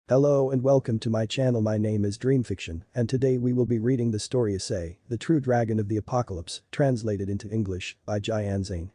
Hello and welcome to my channel. My name is DreamFiction and today we will be reading the story Issei, the True Dragon of the Apocalypse, translated into English by Jyanzein.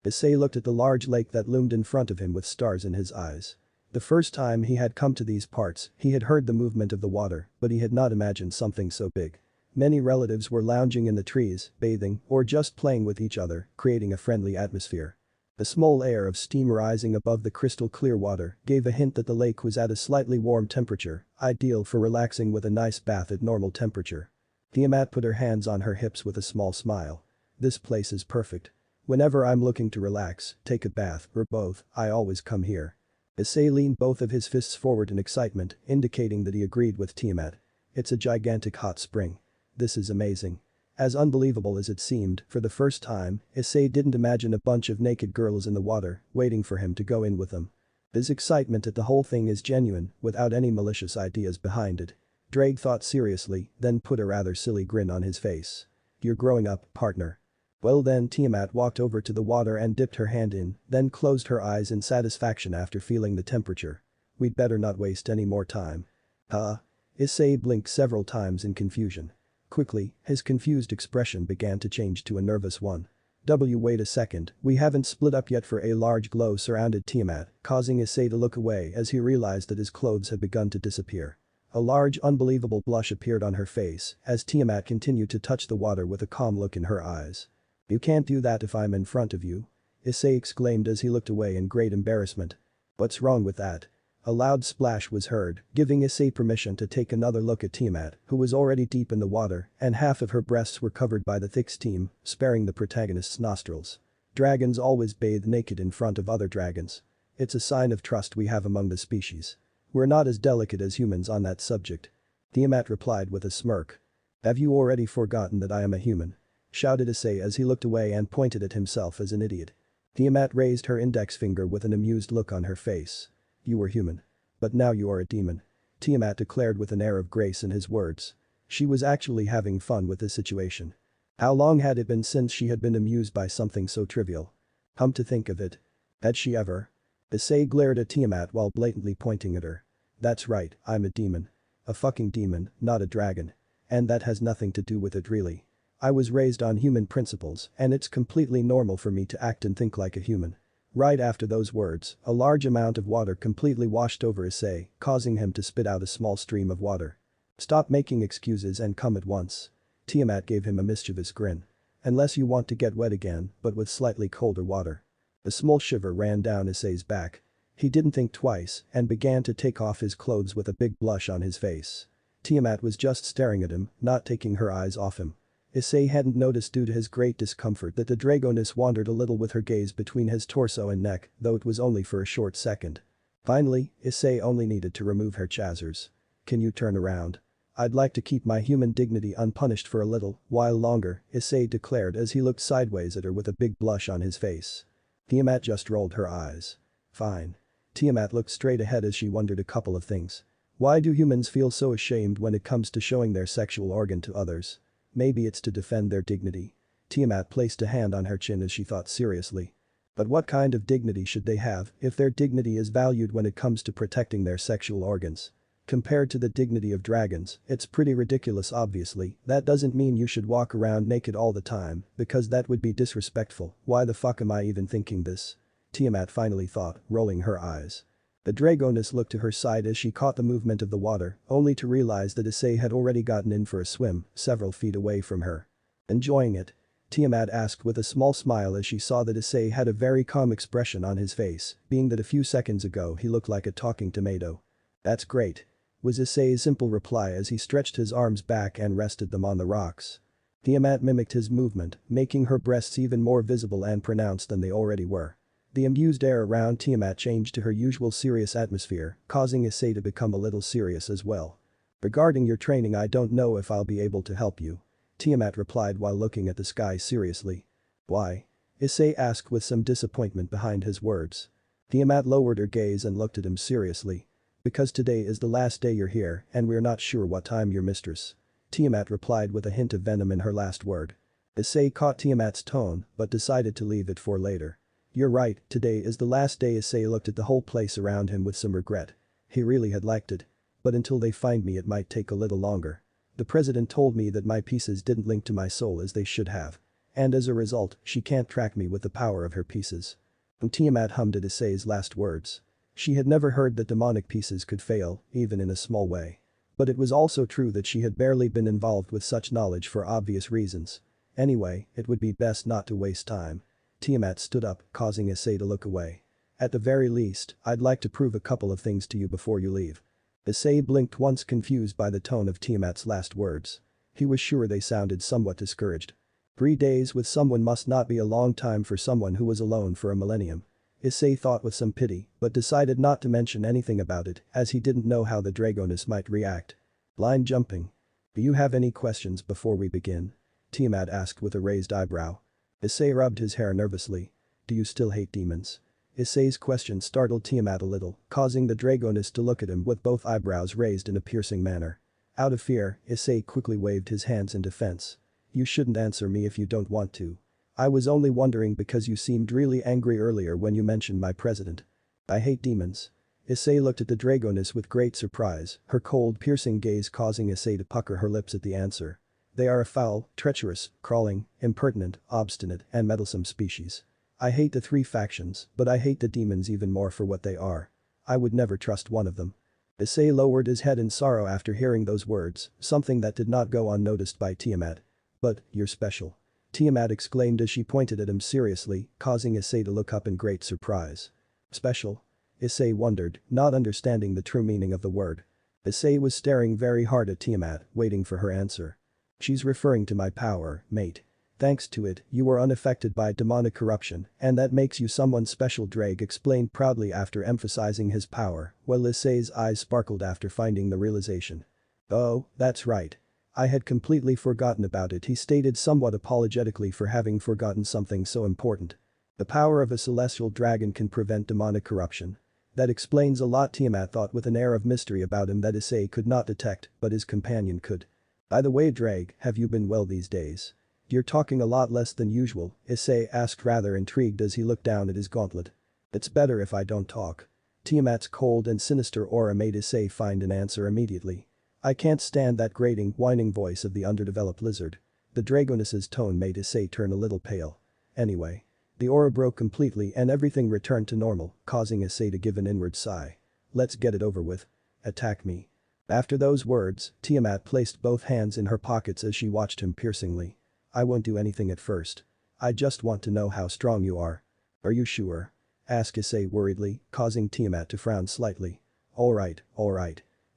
Issei looked at the large lake that loomed in front of him with stars in his eyes. The first time he had come to these parts, he had heard the movement of the water, but he had not imagined something so big. Many relatives were lounging in the trees, bathing, or just playing with each other, creating a friendly atmosphere. The small air of steam rising above the crystal clear water gave a hint that the lake was at a slightly warm temperature, ideal for relaxing with a nice bath at normal temperature. Tiamat put her hands on her hips with a small smile. This place is perfect. Whenever I'm looking to relax, take a bath, or both, I always come here. Issei leaned both of his fists forward in excitement, indicating that he agreed with Tiamat. It's a gigantic hot spring. This is amazing. As unbelievable as it seemed, for the first time, Issei didn't imagine a bunch of naked girls in the water, waiting for him to go in with them. His excitement at the whole thing is genuine, without any malicious ideas behind it. Drake thought seriously, then put a rather silly grin on his face. You're growing up, partner. Well then Tiamat walked over to the water and dipped her hand in, then closed her eyes in satisfaction after feeling the temperature. We'd better not waste any more time. Huh? Issei blinked several times in confusion. Quickly, his confused expression began to change to a nervous one. Wait a second, we haven't split up yet. For a large glow surrounded Tiamat, causing Issei to look away as he realized that his clothes had begun to disappear. A large unbelievable blush appeared on her face as Tiamat continued to touch the water with a calm look in her eyes. You can't do that if I'm in front of you. Issei exclaimed as he looked away in great embarrassment. What's wrong with that? A loud splash was heard, giving Issei permission to take another look at Tiamat, who was already deep in the water, and half of her breasts were covered by the thick steam, sparing the protagonist's nostrils. Dragons always bathe naked in front of other dragons. It's a sign of trust we have among the species. We're not as delicate as humans on that subject. Tiamat replied with a smirk. Have you already forgotten that I am a human? Shouted Issei as he looked away and pointed at himself as an idiot. Tiamat raised her index finger with an amused look on her face. You were human. But now you are a demon. Tiamat declared with an air of grace in his words. She was actually having fun with this situation. How long had it been since she had been amused by something so trivial? Come to think of it. Had she ever? Issei glared at Tiamat while blatantly pointing at her. That's right, I'm a demon. A fucking demon, not a dragon. And that has nothing to do with it really. I was raised on human principles and it's completely normal for me to act and think like a human. Right after those words, a large amount of water completely washed over Issei, causing him to spit out a small stream of water. Stop making excuses and come at once. Tiamat gave him a mischievous grin. Unless you want to get wet again, but with slightly colder water. A small shiver ran down Issei's back. He didn't think twice and began to take off his clothes with a big blush on his face. Tiamat was just staring at him, not taking her eyes off him. Issei hadn't noticed due to his great discomfort that the dragoness wandered a little with her gaze between his torso and neck, though it was only for a short second. Finally, Issei only needed to remove her chazers. Can you turn around? I'd like to keep my human dignity unpunished for a little while longer, Issei declared as he looked sideways at her with a big blush on his face. Tiamat just rolled her eyes. Fine. Tiamat looked straight ahead as she wondered a couple of things. Why do humans feel so ashamed when it comes to showing their sexual organ to others? Maybe it's to defend their dignity. Tiamat placed a hand on her chin as she thought seriously. But what kind of dignity should they have if their dignity is valued when it comes to protecting their sexual organs? Compared to the dignity of dragons, it's pretty ridiculous obviously. That doesn't mean you should walk around naked all the time, because that would be disrespectful. Why the fuck am I even thinking this? Tiamat finally thought, rolling her eyes. The dragoness looked to her side as she caught the movement of the water, only to realize that Issei had already gotten in for a swim, several feet away from her. Enjoying it? Tiamat asked with a small smile as she saw that Issei had a very calm expression on his face, being that a few seconds ago he looked like a talking tomato. That's great. Was Issei's simple reply as he stretched his arms back and rested them on the rocks. Tiamat mimicked his movement, making her breasts even more visible and pronounced than they already were. The amused air around Tiamat changed to her usual serious atmosphere, causing Issei to become a little serious as well. Regarding your training, I don't know if I'll be able to help you. Tiamat replied while looking at the sky seriously. Why? Issei asked with some disappointment behind his words. Tiamat lowered her gaze and looked at him seriously. Because today is the last day you're here and we're not sure what time your mistress. Tiamat replied with a hint of venom in her last word. Issei caught Tiamat's tone but decided to leave it for later. You're right, today is the last day. Issei looked at the whole place around him with some regret. He really had liked it. but until they find me it might take a little longer. The president told me that my pieces didn't link to my soul as they should have. And as a result, she can't track me with the power of her pieces. Tiamat hummed at Issei's last words. She had never heard that demonic pieces could fail, even in a small way. But it was also true that she had barely been involved with such knowledge for obvious reasons. Anyway, it would be best not to waste time. Tiamat stood up, causing Issei to look away. At the very least, I'd like to prove a couple of things to you before you leave. Issei blinked once, confused by the tone of Tiamat's last words. He was sure they sounded somewhat discouraged. 3 days with someone must not be a long time for someone who was alone for a millennium. Issei thought with some pity, but decided not to mention anything about it as he didn't know how the Dragoness might react. Line jumping. Do you have any questions before we begin? Tiamat asked with a raised eyebrow. Issei rubbed his hair nervously. Do you still hate demons? Issei's question startled Tiamat a little, causing the Dragoness to look at him with both eyebrows raised in a piercing manner. Out of fear, Issei quickly waved his hands in defense. You shouldn't answer me if you don't want to. I was only wondering because you seemed really angry earlier when you mentioned my president. I hate demons. Issei looked at the Dragoness with great surprise, her cold, piercing gaze causing Issei to pucker her lips at the answer. They are a foul, treacherous, crawling, impertinent, obstinate, and meddlesome species. I hate the 3 factions, but I hate the demons even more for what they are. I would never trust one of them. Issei lowered his head in sorrow after hearing those words, something that did not go unnoticed by Tiamat. But, you're special. Tiamat exclaimed as she pointed at him seriously, causing Issei to look up in great surprise. Special? Issei wondered, not understanding the true meaning of the word. Issei was staring very hard at Tiamat, waiting for her answer. She's referring to my power, mate. Thanks to it, you are unaffected by demonic corruption, and that makes you someone special, Drake explained proudly after emphasizing his power, while Issei's eyes sparkled after finding the realization. Oh, that's right. I had completely forgotten about it, he stated somewhat apologetically for having forgotten something so important. The power of a celestial dragon can prevent demonic corruption. That explains a lot, Tiamat thought with an air of mystery about him that Issei could not detect, but his companion could. By the way, Drake, have you been well these days? You're talking a lot less than usual, Issei asked rather intrigued as he looked down at his gauntlet. It's better if I don't talk. Tiamat's cold and sinister aura made Issei find an answer immediately. I can't stand that grating, whining voice of the underdeveloped lizard. The Dragoness's tone made Issei turn a little pale. Anyway. The aura broke completely and everything returned to normal, causing Issei to give an inward sigh. Let's get it over with. Attack me. After those words, Tiamat placed both hands in her pockets as she watched him piercingly. I won't do anything at first. I just want to know how strong you are. Are you sure? Asked Issei worriedly, causing Tiamat to frown slightly. Alright.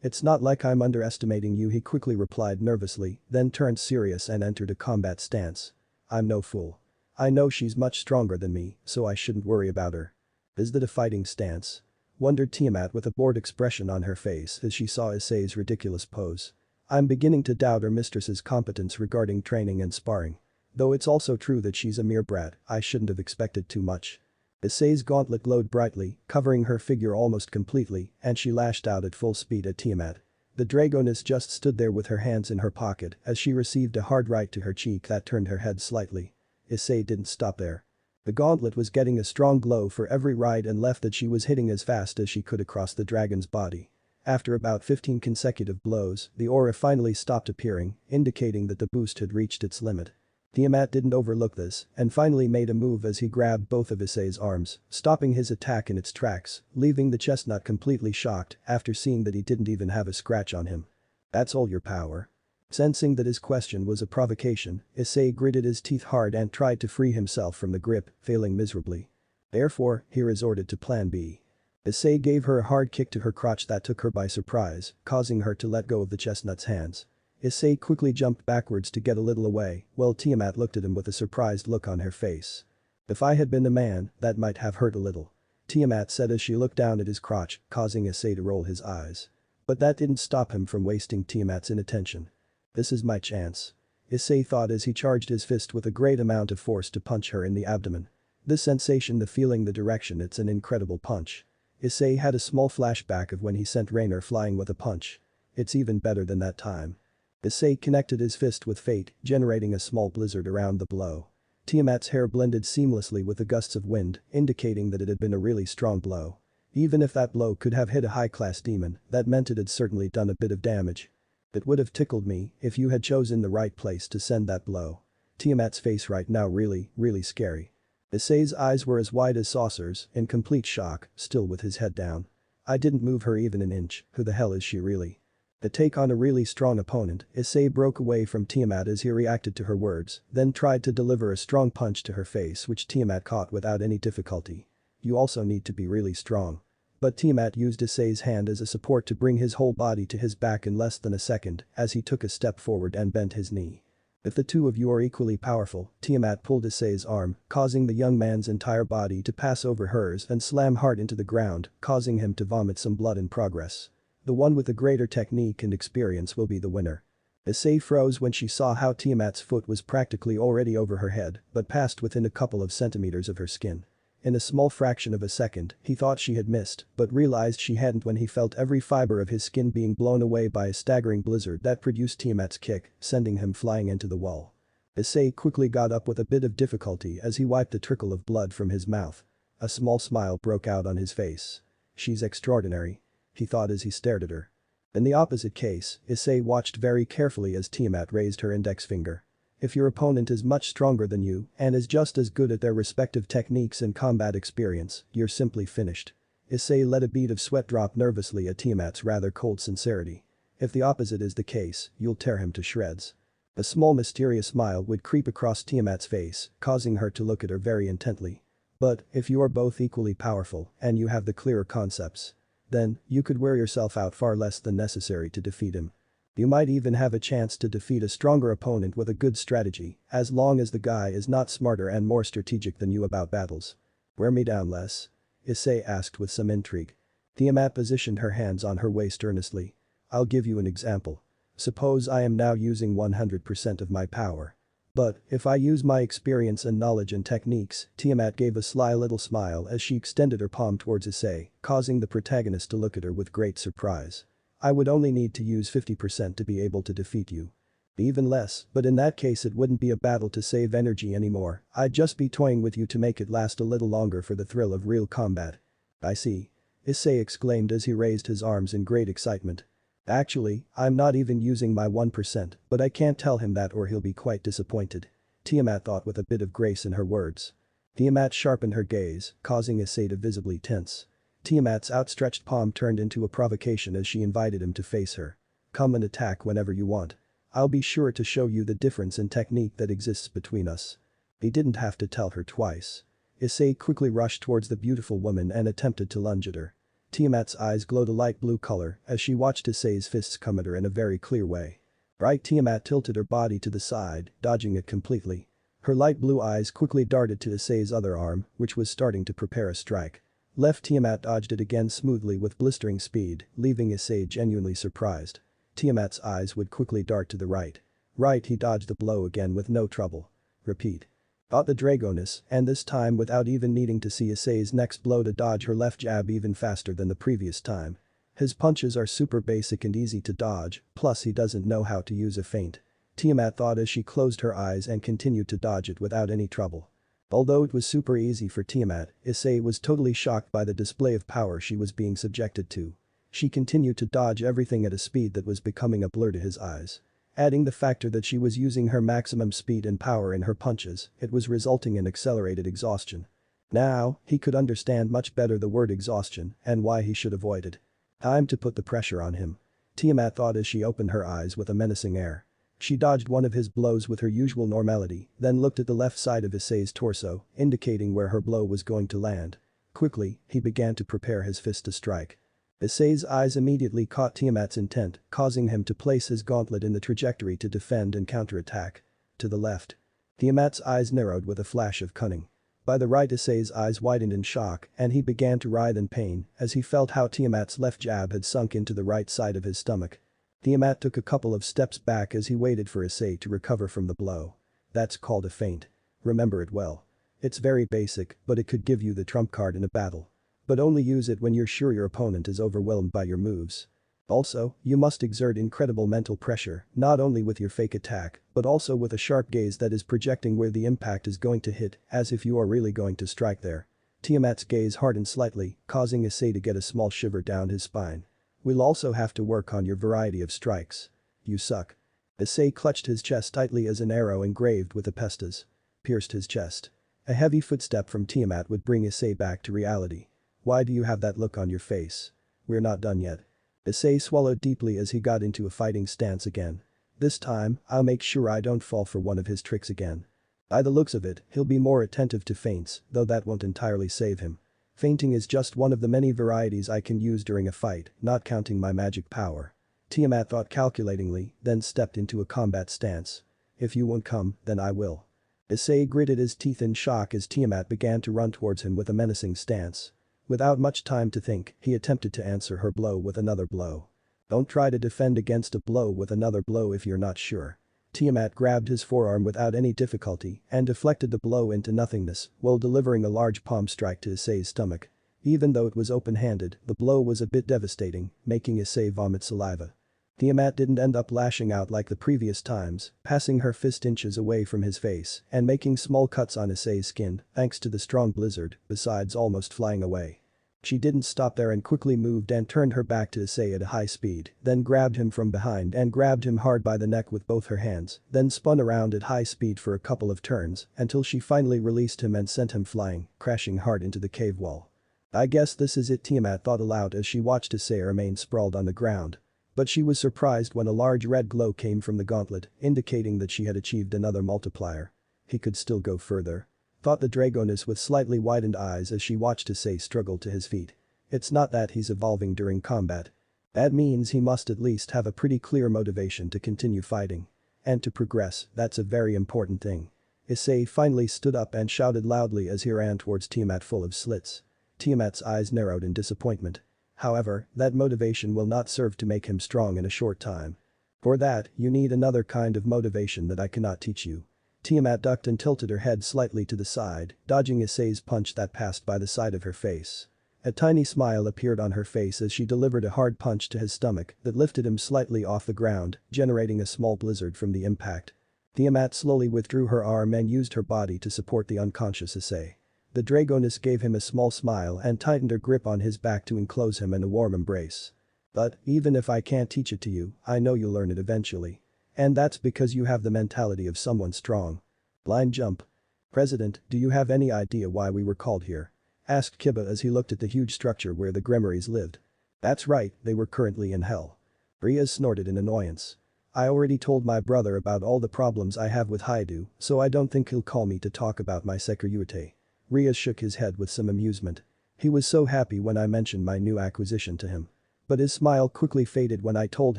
It's not like I'm underestimating you, he quickly replied nervously, then turned serious and entered a combat stance. I'm no fool. I know she's much stronger than me, so I shouldn't worry about her. Is that a fighting stance? Wondered Tiamat with a bored expression on her face as she saw Issei's ridiculous pose. I'm beginning to doubt her mistress's competence regarding training and sparring. Though it's also true that she's a mere brat, I shouldn't have expected too much. Issei's gauntlet glowed brightly, covering her figure almost completely, and she lashed out at full speed at Tiamat. The Dragoness just stood there with her hands in her pocket as she received a hard right to her cheek that turned her head slightly. Issei didn't stop there. The gauntlet was getting a strong glow for every right and left that she was hitting as fast as she could across the dragon's body. After about 15 consecutive blows, the aura finally stopped appearing, indicating that the boost had reached its limit. Tiamat didn't overlook this and finally made a move as he grabbed both of Issei's arms, stopping his attack in its tracks, leaving the chestnut completely shocked after seeing that he didn't even have a scratch on him. That's all your power? Sensing that his question was a provocation, Issei gritted his teeth hard and tried to free himself from the grip, failing miserably. Therefore, he resorted to plan B. Issei gave her a hard kick to her crotch that took her by surprise, causing her to let go of the chestnut's hands. Issei quickly jumped backwards to get a little away, while Tiamat looked at him with a surprised look on her face. If I had been a man, that might have hurt a little. Tiamat said as she looked down at his crotch, causing Issei to roll his eyes. But that didn't stop him from wasting Tiamat's inattention. This is my chance. Issei thought as he charged his fist with a great amount of force to punch her in the abdomen. This sensation, the feeling, the direction, it's an incredible punch. Issei had a small flashback of when he sent Rainer flying with a punch. It's even better than that time. Issei connected his fist with fate, generating a small blizzard around the blow. Tiamat's hair blended seamlessly with the gusts of wind, indicating that it had been a really strong blow. Even if that blow could have hit a high-class demon, that meant it had certainly done a bit of damage. It would have tickled me if you had chosen the right place to send that blow. Tiamat's face right now really scary. Issei's eyes were as wide as saucers, in complete shock, still with his head down. I didn't move her even an inch, who the hell is she really? To take on a really strong opponent, Issei broke away from Tiamat as he reacted to her words, then tried to deliver a strong punch to her face which Tiamat caught without any difficulty. You also need to be really strong. But Tiamat used Issei's hand as a support to bring his whole body to his back in less than a second as he took a step forward and bent his knee. If the two of you are equally powerful, Tiamat pulled Issei's arm, causing the young man's entire body to pass over hers and slam hard into the ground, causing him to vomit some blood in progress. The one with the greater technique and experience will be the winner. Issei froze when she saw how Tiamat's foot was practically already over her head but passed within a couple of centimeters of her skin. In a small fraction of a second, he thought she had missed but realized she hadn't when he felt every fiber of his skin being blown away by a staggering blizzard that produced Tiamat's kick, sending him flying into the wall. Issei quickly got up with a bit of difficulty as he wiped a trickle of blood from his mouth. A small smile broke out on his face. She's extraordinary, he thought as he stared at her. In the opposite case, Issei watched very carefully as Tiamat raised her index finger. If your opponent is much stronger than you and is just as good at their respective techniques and combat experience, you're simply finished. Issei let a bead of sweat drop nervously at Tiamat's rather cold sincerity. If the opposite is the case, you'll tear him to shreds. A small mysterious smile would creep across Tiamat's face, causing her to look at her very intently. But, if you are both equally powerful and you have the clearer concepts, then, you could wear yourself out far less than necessary to defeat him. You might even have a chance to defeat a stronger opponent with a good strategy, as long as the guy is not smarter and more strategic than you about battles. Wear me down less? Issei asked with some intrigue. Tiamat positioned her hands on her waist earnestly. I'll give you an example. Suppose I am now using 100% of my power. But, if I use my experience and knowledge and techniques, Tiamat gave a sly little smile as she extended her palm towards Issei, causing the protagonist to look at her with great surprise. I would only need to use 50% to be able to defeat you. Even less, but in that case it wouldn't be a battle to save energy anymore, I'd just be toying with you to make it last a little longer for the thrill of real combat. I see. Issei exclaimed as he raised his arms in great excitement. Actually, I'm not even using my 1%, but I can't tell him that or he'll be quite disappointed. Tiamat thought with a bit of grace in her words. Tiamat sharpened her gaze, causing Issei to visibly tense. Tiamat's outstretched palm turned into a provocation as she invited him to face her. Come and attack whenever you want. I'll be sure to show you the difference in technique that exists between us. He didn't have to tell her twice. Issei quickly rushed towards the beautiful woman and attempted to lunge at her. Tiamat's eyes glowed a light blue color as she watched Issei's fists come at her in a very clear way. Right, Tiamat tilted her body to the side, dodging it completely. Her light blue eyes quickly darted to Issei's other arm, which was starting to prepare a strike. Left, Tiamat dodged it again smoothly with blistering speed, leaving Issei genuinely surprised. Tiamat's eyes would quickly dart to the right. Right, he dodged the blow again with no trouble. Repeat. Thought the Dragoness, and this time without even needing to see Issei's next blow to dodge her left jab even faster than the previous time. His punches are super basic and easy to dodge, plus he doesn't know how to use a feint. Tiamat thought as she closed her eyes and continued to dodge it without any trouble. Although it was super easy for Tiamat, Issei was totally shocked by the display of power she was being subjected to. She continued to dodge everything at a speed that was becoming a blur to his eyes. Adding the factor that she was using her maximum speed and power in her punches, it was resulting in accelerated exhaustion. Now, he could understand much better the word exhaustion and why he should avoid it. Time to put the pressure on him. Tiamat thought as she opened her eyes with a menacing air. She dodged one of his blows with her usual normality, then looked at the left side of Issei's torso, indicating where her blow was going to land. Quickly, he began to prepare his fist to strike. Issei's eyes immediately caught Tiamat's intent, causing him to place his gauntlet in the trajectory to defend and counterattack. To the left. Tiamat's eyes narrowed with a flash of cunning. By the right, Issei's eyes widened in shock and he began to writhe in pain as he felt how Tiamat's left jab had sunk into the right side of his stomach. Tiamat took a couple of steps back as he waited for Issei to recover from the blow. That's called a feint. Remember it well. It's very basic, but it could give you the trump card in a battle. But only use it when you're sure your opponent is overwhelmed by your moves. Also, you must exert incredible mental pressure, not only with your fake attack, but also with a sharp gaze that is projecting where the impact is going to hit, as if you are really going to strike there. Tiamat's gaze hardened slightly, causing Issei to get a small shiver down his spine. We'll also have to work on your variety of strikes. You suck. Issei clutched his chest tightly as an arrow engraved with Apestas pierced his chest. A heavy footstep from Tiamat would bring Issei back to reality. Why do you have that look on your face? We're not done yet. Issei swallowed deeply as he got into a fighting stance again. This time, I'll make sure I don't fall for one of his tricks again. By the looks of it, he'll be more attentive to feints, though that won't entirely save him. Feinting is just one of the many varieties I can use during a fight, not counting my magic power. Tiamat thought calculatingly, then stepped into a combat stance. If you won't come, then I will. Issei gritted his teeth in shock as Tiamat began to run towards him with a menacing stance. Without much time to think, he attempted to answer her blow with another blow. Don't try to defend against a blow with another blow if you're not sure. Tiamat grabbed his forearm without any difficulty and deflected the blow into nothingness while delivering a large palm strike to Issei's stomach. Even though it was open-handed, the blow was a bit devastating, making Issei vomit saliva. Tiamat didn't end up lashing out like the previous times, passing her fist inches away from his face and making small cuts on Issei's skin thanks to the strong blizzard, besides almost flying away. She didn't stop there and quickly moved and turned her back to Issei at a high speed, then grabbed him from behind and grabbed him hard by the neck with both her hands, then spun around at high speed for a couple of turns until she finally released him and sent him flying, crashing hard into the cave wall. I guess this is it, Tiamat thought aloud as she watched Issei remain sprawled on the ground. But she was surprised when a large red glow came from the gauntlet, indicating that she had achieved another multiplier. He could still go further. Thought the dragoness with slightly widened eyes as she watched Issei struggle to his feet. It's not that he's evolving during combat. That means he must at least have a pretty clear motivation to continue fighting. And to progress, that's a very important thing. Issei finally stood up and shouted loudly as he ran towards Tiamat full of slits. Tiamat's eyes narrowed in disappointment. However, that motivation will not serve to make him strong in a short time. For that, you need another kind of motivation that I cannot teach you. Tiamat ducked and tilted her head slightly to the side, dodging Issei's punch that passed by the side of her face. A tiny smile appeared on her face as she delivered a hard punch to his stomach that lifted him slightly off the ground, generating a small blizzard from the impact. Tiamat slowly withdrew her arm and used her body to support the unconscious Issei. The dragoness gave him a small smile and tightened her grip on his back to enclose him in a warm embrace. But, even if I can't teach it to you, I know you'll learn it eventually. And that's because you have the mentality of someone strong. Blind jump. President, do you have any idea why we were called here? Asked Kiba as he looked at the huge structure where the Grimoires lived. That's right, they were currently in hell. Riaz snorted in annoyance. I already told my brother about all the problems I have with Haidu, so I don't think he'll call me to talk about my security. Riaz shook his head with some amusement. He was so happy when I mentioned my new acquisition to him. But his smile quickly faded when I told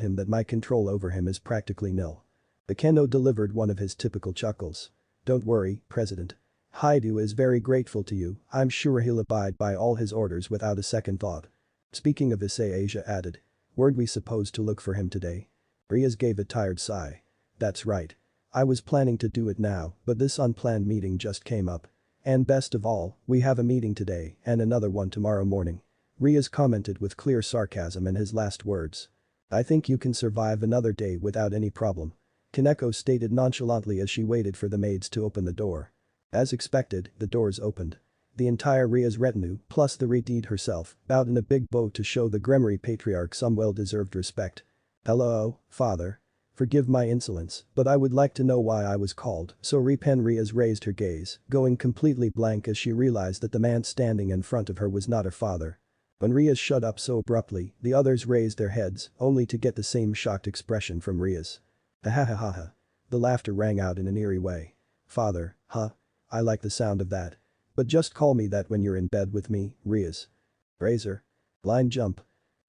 him that my control over him is practically nil. The Kendo delivered one of his typical chuckles. Don't worry, President. Haidu is very grateful to you, I'm sure he'll abide by all his orders without a second thought. Speaking of Issei, Asia added. Weren't we supposed to look for him today? Riaz gave a tired sigh. That's right. I was planning to do it now, but this unplanned meeting just came up. And best of all, we have a meeting today and another one tomorrow morning. Riaz commented with clear sarcasm in his last words. I think you can survive another day without any problem. Kaneko stated nonchalantly as she waited for the maids to open the door. As expected, the doors opened. The entire Riaz retinue, plus the Redeed herself, bowed in a big bow to show the Grimoire patriarch some well-deserved respect. Hello, father. Forgive my insolence, but I would like to know why I was called, so Riaz raised her gaze, going completely blank as she realized that the man standing in front of her was not her father. When Riaz shut up so abruptly, the others raised their heads, only to get the same shocked expression from Riaz. Ha. The laughter rang out in an eerie way. Father, huh? I like the sound of that. But just call me that when you're in bed with me, Riaz. Razor. Blind jump.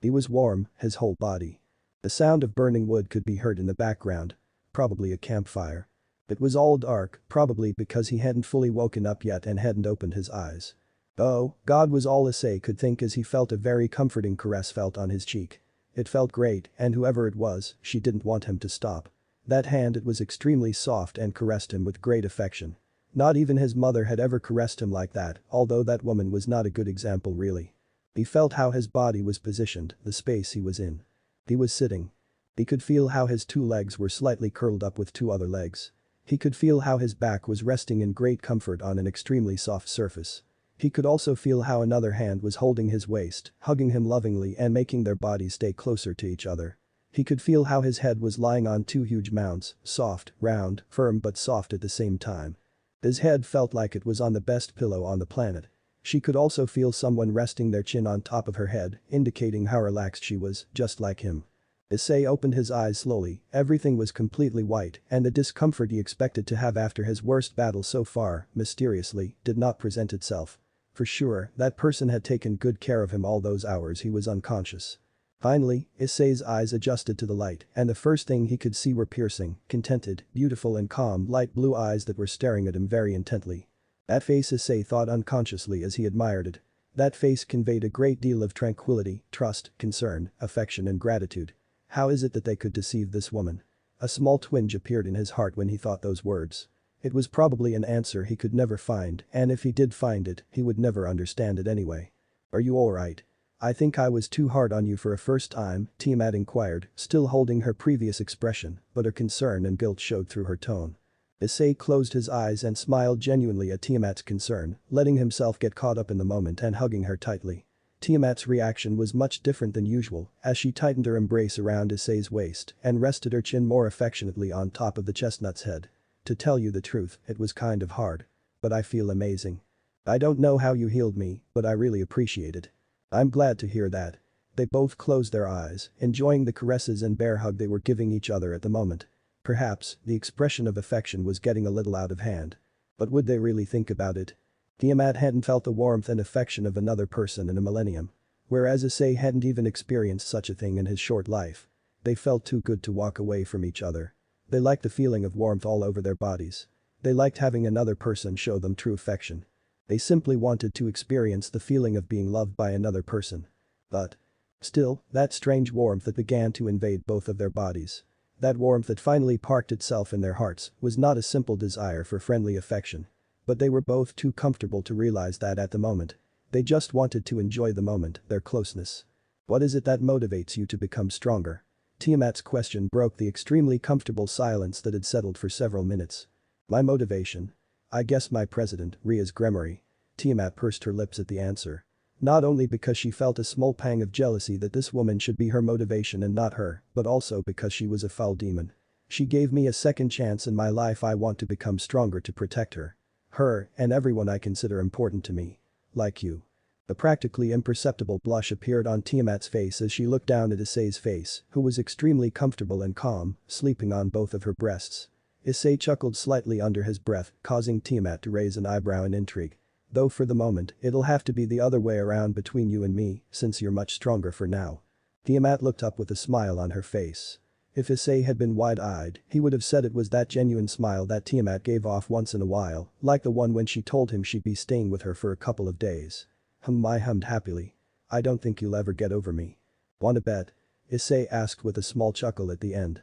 He was warm, his whole body. The sound of burning wood could be heard in the background. Probably a campfire. It was all dark, probably because he hadn't fully woken up yet and hadn't opened his eyes. Oh, God was all Issei could think as he felt a very comforting caress felt on his cheek. It felt great, and whoever it was, she didn't want him to stop. That hand, it was extremely soft and caressed him with great affection. Not even his mother had ever caressed him like that, although that woman was not a good example really. He felt how his body was positioned, the space he was in. He was sitting. He could feel how his two legs were slightly curled up with two other legs. He could feel how his back was resting in great comfort on an extremely soft surface. He could also feel how another hand was holding his waist, hugging him lovingly and making their bodies stay closer to each other. He could feel how his head was lying on two huge mounts, soft, round, firm but soft at the same time. His head felt like it was on the best pillow on the planet. She could also feel someone resting their chin on top of her head, indicating how relaxed she was, just like him. Issei opened his eyes slowly, everything was completely white, and the discomfort he expected to have after his worst battle so far, mysteriously, did not present itself. For sure, that person had taken good care of him all those hours he was unconscious. Finally, Issei's eyes adjusted to the light, and the first thing he could see were piercing, contented, beautiful and calm light blue eyes that were staring at him very intently. That face, Issei thought unconsciously as he admired it. That face conveyed a great deal of tranquility, trust, concern, affection and gratitude. How is it that they could deceive this woman? A small twinge appeared in his heart when he thought those words. It was probably an answer he could never find, and if he did find it, he would never understand it anyway. Are you alright? I think I was too hard on you for a first time, Tiamat inquired, still holding her previous expression, but her concern and guilt showed through her tone. Issei closed his eyes and smiled genuinely at Tiamat's concern, letting himself get caught up in the moment and hugging her tightly. Tiamat's reaction was much different than usual as she tightened her embrace around Issei's waist and rested her chin more affectionately on top of the chestnut's head. To tell you the truth, it was kind of hard. But I feel amazing. I don't know how you healed me, but I really appreciate it. I'm glad to hear that. They both closed their eyes, enjoying the caresses and bear hug they were giving each other at the moment. Perhaps, the expression of affection was getting a little out of hand. But would they really think about it? Tiamat hadn't felt the warmth and affection of another person in a millennium. Whereas Issei hadn't even experienced such a thing in his short life. They felt too good to walk away from each other. They liked the feeling of warmth all over their bodies. They liked having another person show them true affection. They simply wanted to experience the feeling of being loved by another person. But still, that strange warmth that began to invade both of their bodies. That warmth that finally parked itself in their hearts was not a simple desire for friendly affection. But they were both too comfortable to realize that at the moment. They just wanted to enjoy the moment, their closeness. What is it that motivates you to become stronger? Tiamat's question broke the extremely comfortable silence that had settled for several minutes. My motivation? I guess my president, Ria's Gremory. Tiamat pursed her lips at the answer. Not only because she felt a small pang of jealousy that this woman should be her motivation and not her, but also because she was a foul demon. She gave me a second chance in my life. I want to become stronger to protect her. Her, and everyone I consider important to me. Like you. A practically imperceptible blush appeared on Tiamat's face as she looked down at Issei's face, who was extremely comfortable and calm, sleeping on both of her breasts. Issei chuckled slightly under his breath, causing Tiamat to raise an eyebrow in intrigue. Though for the moment, it'll have to be the other way around between you and me, since you're much stronger for now. Tiamat looked up with a smile on her face. If Issei had been wide-eyed, he would have said it was that genuine smile that Tiamat gave off once in a while, like the one when she told him she'd be staying with her for a couple of days. I hummed happily. I don't think you'll ever get over me. Want to bet? Issei asked with a small chuckle at the end.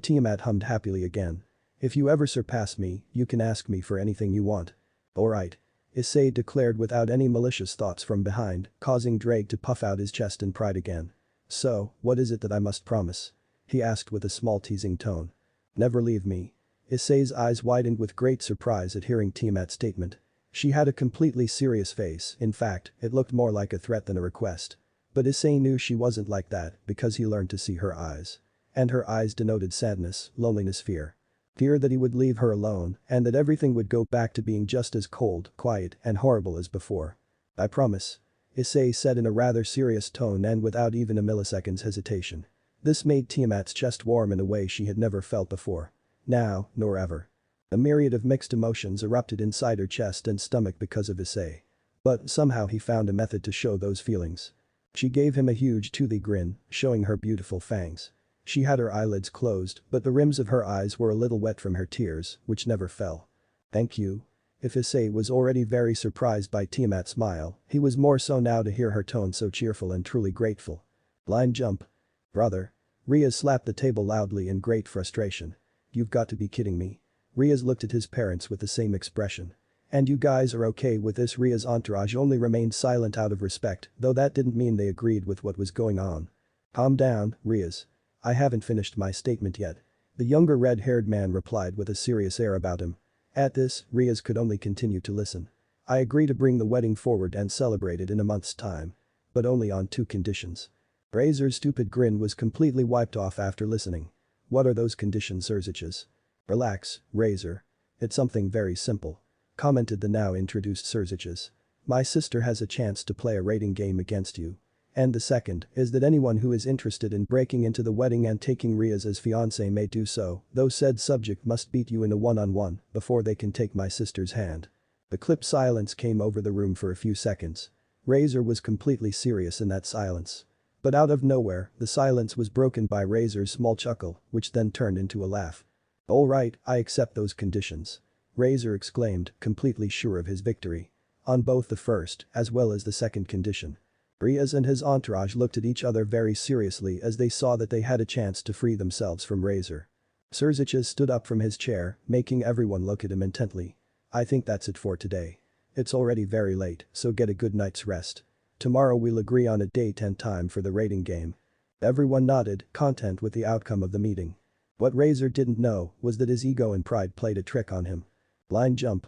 Tiamat hummed happily again. If you ever surpass me, you can ask me for anything you want. Alright. Issei declared without any malicious thoughts from behind, causing Drake to puff out his chest in pride again. So, what is it that I must promise? He asked with a small teasing tone. Never leave me. Issei's eyes widened with great surprise at hearing Tiamat's statement. She had a completely serious face, in fact, it looked more like a threat than a request. But Issei knew she wasn't like that because he learned to see her eyes. And her eyes denoted sadness, loneliness, fear. Fear that he would leave her alone and that everything would go back to being just as cold, quiet and horrible as before. I promise. Issei said in a rather serious tone and without even a millisecond's hesitation. This made Tiamat's chest warm in a way she had never felt before. Now, nor ever. A myriad of mixed emotions erupted inside her chest and stomach because of Issei. But somehow he found a method to show those feelings. She gave him a huge toothy grin, showing her beautiful fangs. She had her eyelids closed, but the rims of her eyes were a little wet from her tears, which never fell. Thank you. If Issei was already very surprised by Tiamat's smile, he was more so now to hear her tone so cheerful and truly grateful. Blind jump. Brother. Riaz slapped the table loudly in great frustration. You've got to be kidding me. Riaz looked at his parents with the same expression. And you guys are okay with this? Riaz's entourage only remained silent out of respect, though that didn't mean they agreed with what was going on. Calm down, Riaz. I haven't finished my statement yet. The younger red-haired man replied with a serious air about him. At this, Riaz could only continue to listen. I agree to bring the wedding forward and celebrate it in a month's time. But only on 2 conditions. Razor's stupid grin was completely wiped off after listening. What are those conditions, Surziches? Relax, Razor. It's something very simple. Commented the now introduced Surziches. My sister has a chance to play a rating game against you. And the second is that anyone who is interested in breaking into the wedding and taking Riaz as fiancé may do so, though said subject must beat you in a one-on-one before they can take my sister's hand. The clipped silence came over the room for a few seconds. Razor was completely serious in that silence. But out of nowhere, the silence was broken by Razor's small chuckle, which then turned into a laugh. Alright, I accept those conditions. Razor exclaimed, completely sure of his victory. On both the first, as well as the second condition. Riaz and his entourage looked at each other very seriously as they saw that they had a chance to free themselves from Razor. Surziches stood up from his chair, making everyone look at him intently. I think that's it for today. It's already very late, so get a good night's rest. Tomorrow we'll agree on a date and time for the rating game. Everyone nodded, content with the outcome of the meeting. What Razor didn't know was that his ego and pride played a trick on him. Blind jump.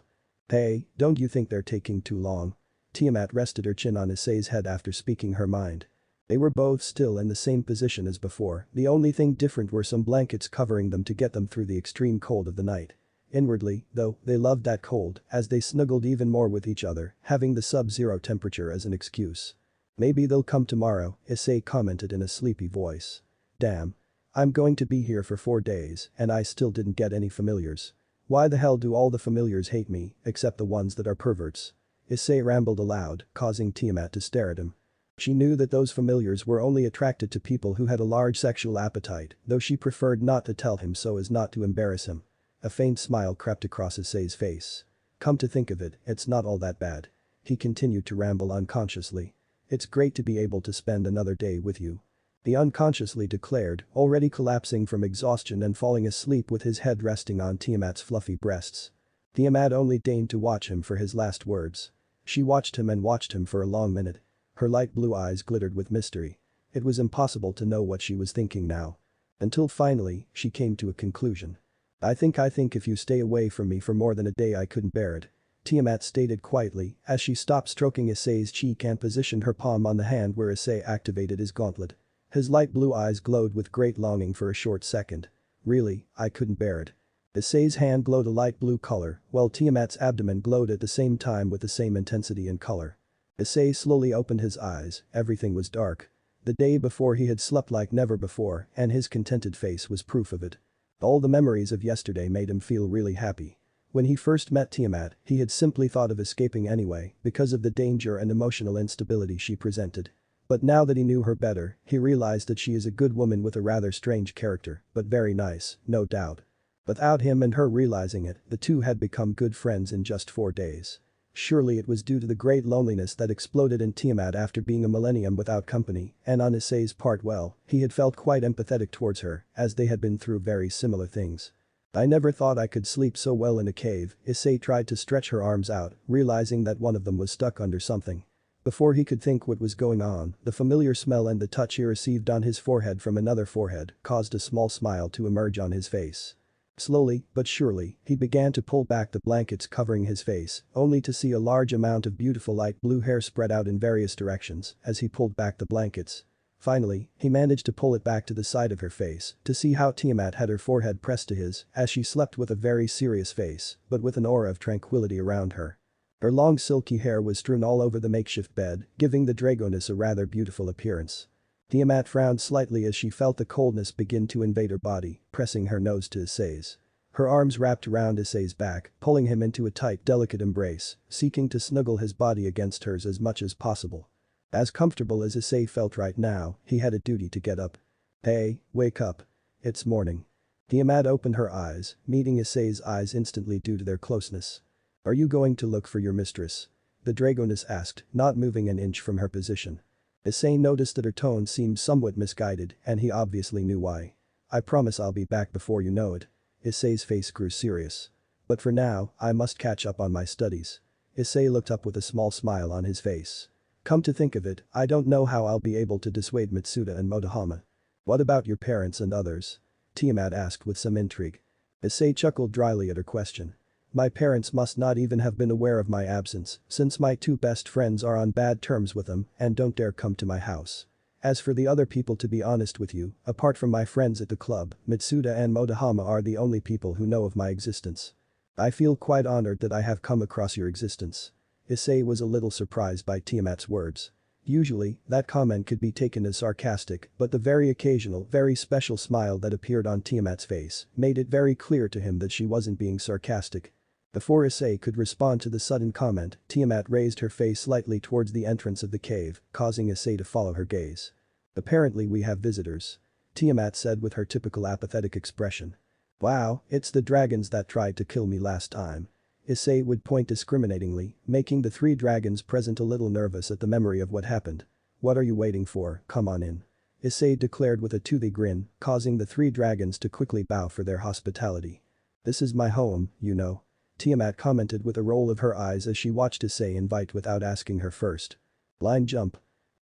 Hey, don't you think they're taking too long? Tiamat rested her chin on Issei's head after speaking her mind. They were both still in the same position as before, the only thing different were some blankets covering them to get them through the extreme cold of the night. Inwardly, though, they loved that cold as they snuggled even more with each other, having the sub-zero temperature as an excuse. Maybe they'll come tomorrow, Issei commented in a sleepy voice. Damn. I'm going to be here for 4 days and I still didn't get any familiars. Why the hell do all the familiars hate me, except the ones that are perverts? Issei rambled aloud, causing Tiamat to stare at him. She knew that those familiars were only attracted to people who had a large sexual appetite, though she preferred not to tell him so as not to embarrass him. A faint smile crept across Issei's face. Come to think of it, it's not all that bad. He continued to ramble unconsciously. It's great to be able to spend another day with you. He unconsciously declared, already collapsing from exhaustion and falling asleep with his head resting on Tiamat's fluffy breasts. Tiamat only deigned to watch him for his last words. She watched him for a long minute. Her light blue eyes glittered with mystery. It was impossible to know what she was thinking now. Until finally, she came to a conclusion. I think if you stay away from me for more than a day I couldn't bear it. Tiamat stated quietly as she stopped stroking Issei's cheek and positioned her palm on the hand where Issei activated his gauntlet. His light blue eyes glowed with great longing for a short second. Really, I couldn't bear it. Issei's hand glowed a light blue color, while Tiamat's abdomen glowed at the same time with the same intensity and color. Issei slowly opened his eyes, everything was dark. The day before he had slept like never before and his contented face was proof of it. All the memories of yesterday made him feel really happy. When he first met Tiamat, he had simply thought of escaping anyway because of the danger and emotional instability she presented. But now that he knew her better, he realized that she is a good woman with a rather strange character, but very nice, no doubt. Without him and her realizing it, the two had become good friends in just 4 days. Surely it was due to the great loneliness that exploded in Tiamat after being a millennium without company, and on Issei's part he had felt quite empathetic towards her, as they had been through very similar things. I never thought I could sleep so well in a cave, Issei tried to stretch her arms out, realizing that one of them was stuck under something. Before he could think what was going on, the familiar smell and the touch he received on his forehead from another forehead caused a small smile to emerge on his face. Slowly, but surely, he began to pull back the blankets covering his face, only to see a large amount of beautiful light blue hair spread out in various directions as he pulled back the blankets. Finally, he managed to pull it back to the side of her face to see how Tiamat had her forehead pressed to his as she slept with a very serious face, but with an aura of tranquility around her. Her long silky hair was strewn all over the makeshift bed, giving the dragoness a rather beautiful appearance. Tiamat frowned slightly as she felt the coldness begin to invade her body, pressing her nose to Issei's. Her arms wrapped around Issei's back, pulling him into a tight, delicate embrace, seeking to snuggle his body against hers as much as possible. As comfortable as Issei felt right now, he had a duty to get up. Hey, wake up. It's morning. Tiamat opened her eyes, meeting Issei's eyes instantly due to their closeness. Are you going to look for your mistress? The dragoness asked, not moving an inch from her position. Issei noticed that her tone seemed somewhat misguided and he obviously knew why. I promise I'll be back before you know it. Issei's face grew serious. But for now, I must catch up on my studies. Issei looked up with a small smile on his face. Come to think of it, I don't know how I'll be able to dissuade Mitsuda and Motohama. What about your parents and others? Tiamat asked with some intrigue. Issei chuckled dryly at her question. My parents must not even have been aware of my absence, since my two best friends are on bad terms with them and don't dare come to my house. As for the other people, to be honest with you, apart from my friends at the club, Mitsuda and Motohama are the only people who know of my existence. I feel quite honored that I have come across your existence. Issei was a little surprised by Tiamat's words. Usually, that comment could be taken as sarcastic, but the very occasional, very special smile that appeared on Tiamat's face made it very clear to him that she wasn't being sarcastic. Before Issei could respond to the sudden comment, Tiamat raised her face slightly towards the entrance of the cave, causing Issei to follow her gaze. Apparently we have visitors. Tiamat said with her typical apathetic expression. Wow, it's the dragons that tried to kill me last time. Issei would point discriminatingly, making the three dragons present a little nervous at the memory of what happened. What are you waiting for, come on in. Issei declared with a toothy grin, causing the three dragons to quickly bow for their hospitality. This is my home, you know. Tiamat commented with a roll of her eyes as she watched Issei invite without asking her first. Line jump.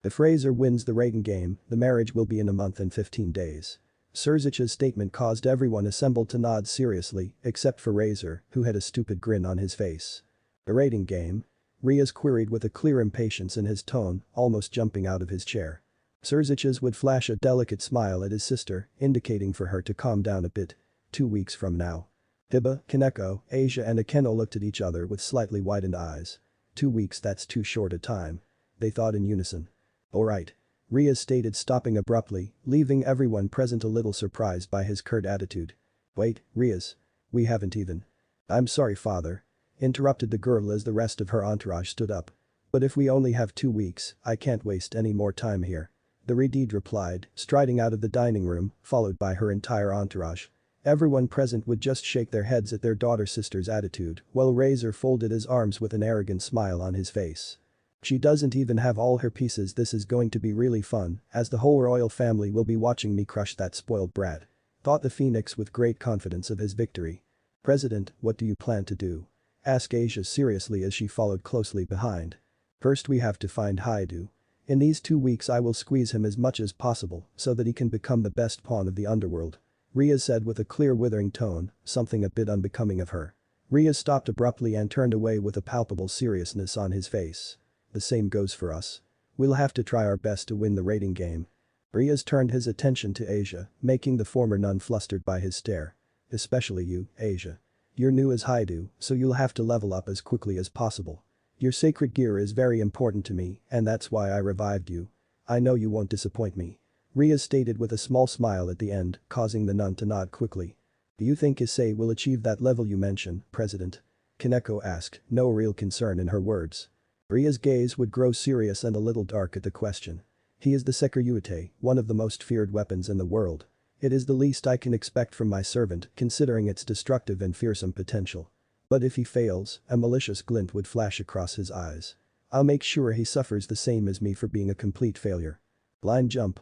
If Fraser wins the rating game, the marriage will be in a month and 15 days. Surzich's statement caused everyone assembled to nod seriously, except for Razor, who had a stupid grin on his face. The rating game? Riaz queried with a clear impatience in his tone, almost jumping out of his chair. Surzich's would flash a delicate smile at his sister, indicating for her to calm down a bit. 2 weeks from now. Hiba, Kaneko, Asia and Akeno looked at each other with slightly widened eyes. 2 weeks, that's too short a time. They thought in unison. Alright. Riaz stated, stopping abruptly, leaving everyone present a little surprised by his curt attitude. Wait, Riaz. We haven't even. I'm sorry, father. Interrupted the girl as the rest of her entourage stood up. But if we only have 2 weeks, I can't waste any more time here. The Redid replied, striding out of the dining room, followed by her entire entourage. Everyone present would just shake their heads at their daughter-sister's attitude, while Razor folded his arms with an arrogant smile on his face. She doesn't even have all her pieces. This is going to be really fun, as the whole royal family will be watching me crush that spoiled brat. Thought the phoenix with great confidence of his victory. President, what do you plan to do? Asked Asia seriously as she followed closely behind. First we have to find Haidu. In these 2 weeks I will squeeze him as much as possible so that he can become the best pawn of the underworld. Riaz said with a clear withering tone, something a bit unbecoming of her. Riaz stopped abruptly and turned away with a palpable seriousness on his face. The same goes for us. We'll have to try our best to win the rating game. Riaz turned his attention to Asia, making the former nun flustered by his stare. Especially you, Asia. You're new as Haidu, so you'll have to level up as quickly as possible. Your sacred gear is very important to me, and that's why I revived you. I know you won't disappoint me. Riaz stated with a small smile at the end, causing the nun to nod quickly. Do you think Issei will achieve that level you mentioned, President? Kaneko asked, no real concern in her words. Riaz's gaze would grow serious and a little dark at the question. He is the Sekiryuite, one of the most feared weapons in the world. It is the least I can expect from my servant, considering its destructive and fearsome potential. But if he fails, a malicious glint would flash across his eyes. I'll make sure he suffers the same as me for being a complete failure. Line jump.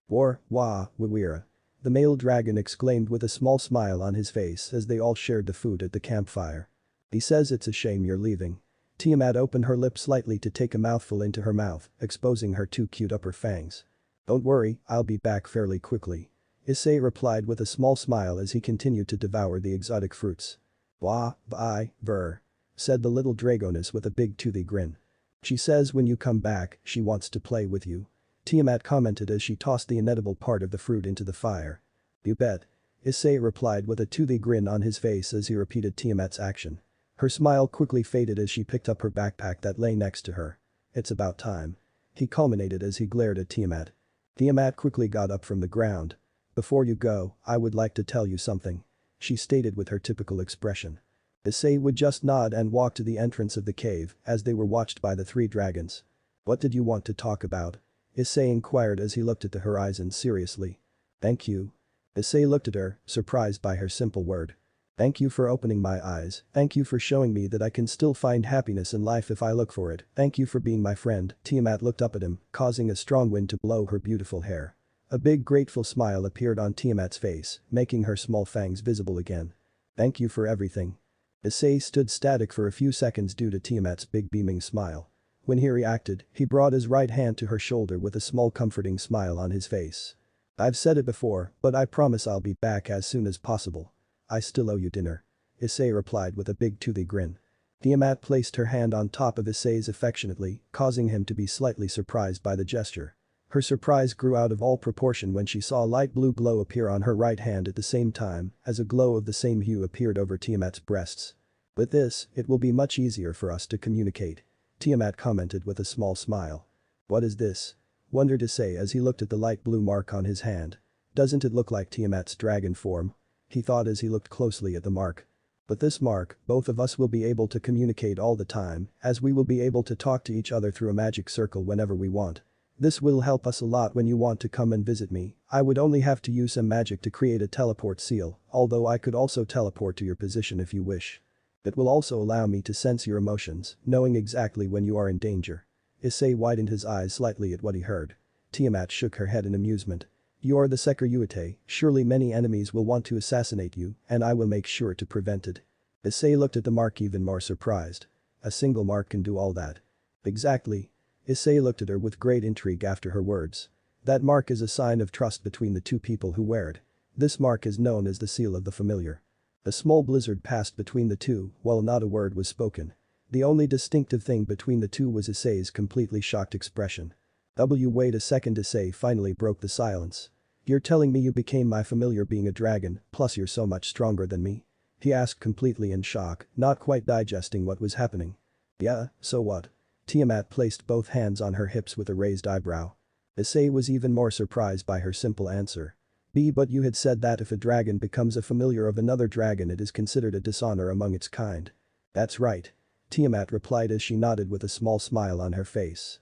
Wawira. The male dragon exclaimed with a small smile on his face as they all shared the food at the campfire. He says it's a shame you're leaving. Tiamat opened her lips slightly to take a mouthful into her mouth, exposing her 2 cute upper fangs. Don't worry, I'll be back fairly quickly. Issei replied with a small smile as he continued to devour the exotic fruits. Ver. Said the little dragoness with a big toothy grin. She says when you come back, she wants to play with you. Tiamat commented as she tossed the inedible part of the fruit into the fire. You bet. Issei replied with a toothy grin on his face as he repeated Tiamat's action. Her smile quickly faded as she picked up her backpack that lay next to her. It's about time. He culminated as he glared at Tiamat. Tiamat quickly got up from the ground. Before you go, I would like to tell you something. She stated with her typical expression. Issei would just nod and walk to the entrance of the cave as they were watched by the 3 dragons. What did you want to talk about? Issei inquired as he looked at the horizon seriously. Thank you. Issei looked at her, surprised by her simple word. Thank you for opening my eyes, thank you for showing me that I can still find happiness in life if I look for it, thank you for being my friend. Tiamat looked up at him, causing a strong wind to blow her beautiful hair. A big grateful smile appeared on Tiamat's face, making her small fangs visible again. Thank you for everything. Issei stood static for a few seconds due to Tiamat's big beaming smile. When he reacted, he brought his right hand to her shoulder with a small comforting smile on his face. I've said it before, but I promise I'll be back as soon as possible. I still owe you dinner. Issei replied with a big toothy grin. Tiamat placed her hand on top of Issei's affectionately, causing him to be slightly surprised by the gesture. Her surprise grew out of all proportion when she saw a light blue glow appear on her right hand at the same time as a glow of the same hue appeared over Tiamat's breasts. With this, it will be much easier for us to communicate. Tiamat commented with a small smile. What is this? Wondered Issei as he looked at the light blue mark on his hand. Doesn't it look like Tiamat's dragon form? He thought as he looked closely at the mark. But this mark, both of us will be able to communicate all the time, as we will be able to talk to each other through a magic circle whenever we want. This will help us a lot when you want to come and visit me. I would only have to use some magic to create a teleport seal, although I could also teleport to your position if you wish. It will also allow me to sense your emotions, knowing exactly when you are in danger. Issei widened his eyes slightly at what he heard. Tiamat shook her head in amusement. You're the Sekiruyute, surely many enemies will want to assassinate you, and I will make sure to prevent it. Issei looked at the mark even more surprised. A single mark can do all that. Exactly. Issei looked at her with great intrigue after her words. That mark is a sign of trust between the two people who wear it. This mark is known as the seal of the familiar. A small blizzard passed between the two while not a word was spoken. The only distinctive thing between the two was Issei's completely shocked expression. Wait a second, Issei finally broke the silence. You're telling me you became my familiar being a dragon, plus you're so much stronger than me? He asked completely in shock, not quite digesting what was happening. Yeah, so what? Tiamat placed both hands on her hips with a raised eyebrow. Issei was even more surprised by her simple answer. But you had said that if a dragon becomes a familiar of another dragon it is considered a dishonor among its kind. That's right. Tiamat replied as she nodded with a small smile on her face.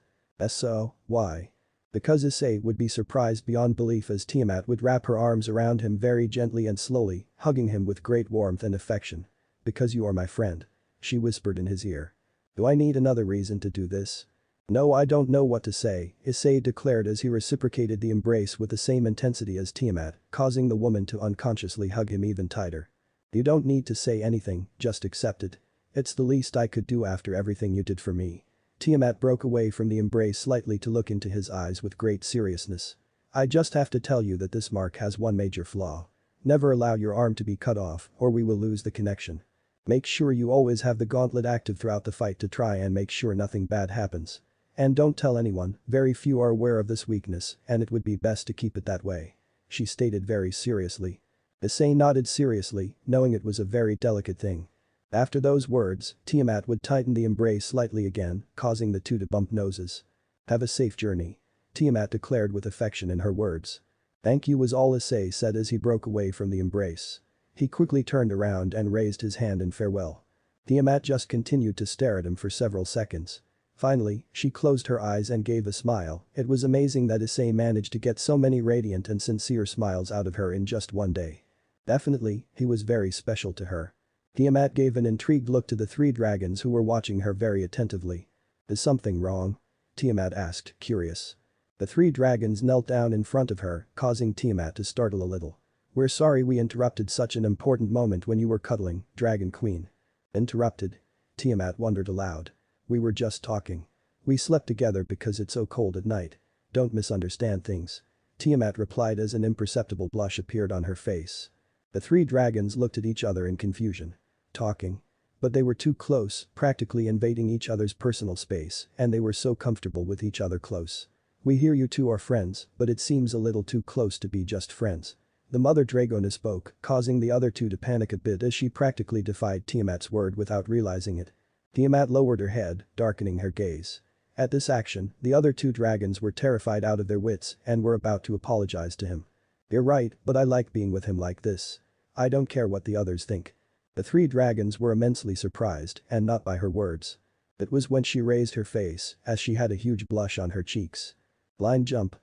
So, why? Because Issei would be surprised beyond belief as Tiamat would wrap her arms around him very gently and slowly, hugging him with great warmth and affection. Because you are my friend. She whispered in his ear. Do I need another reason to do this? No, I don't know what to say, Issei declared as he reciprocated the embrace with the same intensity as Tiamat, causing the woman to unconsciously hug him even tighter. You don't need to say anything, just accept it. It's the least I could do after everything you did for me. Tiamat broke away from the embrace slightly to look into his eyes with great seriousness. I just have to tell you that this mark has one major flaw. Never allow your arm to be cut off or we will lose the connection. Make sure you always have the gauntlet active throughout the fight to try and make sure nothing bad happens. And don't tell anyone, very few are aware of this weakness and it would be best to keep it that way. She stated very seriously. Issei nodded seriously, knowing it was a very delicate thing. After those words, Tiamat would tighten the embrace slightly again, causing the two to bump noses. Have a safe journey. Tiamat declared with affection in her words. Thank you was all Issei said as he broke away from the embrace. He quickly turned around and raised his hand in farewell. Tiamat just continued to stare at him for several seconds. Finally, she closed her eyes and gave a smile. It was amazing that Issei managed to get so many radiant and sincere smiles out of her in just one day. Definitely, he was very special to her. Tiamat gave an intrigued look to the three dragons who were watching her very attentively. Is something wrong? Tiamat asked, curious. The three dragons knelt down in front of her, causing Tiamat to startle a little. We're sorry we interrupted such an important moment when you were cuddling, Dragon Queen. Interrupted? Tiamat wondered aloud. We were just talking. We slept together because it's so cold at night. Don't misunderstand things. Tiamat replied as an imperceptible blush appeared on her face. The three dragons looked at each other in confusion. Talking. But they were too close, practically invading each other's personal space, and they were so comfortable with each other close. We hear you two are friends, but it seems a little too close to be just friends. The mother dragona spoke, causing the other two to panic a bit as she practically defied Tiamat's word without realizing it. Tiamat lowered her head, darkening her gaze. At this action, the other two dragons were terrified out of their wits and were about to apologize to him. You're right, but I like being with him like this. I don't care what the others think. The three dragons were immensely surprised, and not by her words. It was when she raised her face, as she had a huge blush on her cheeks. Blind jump.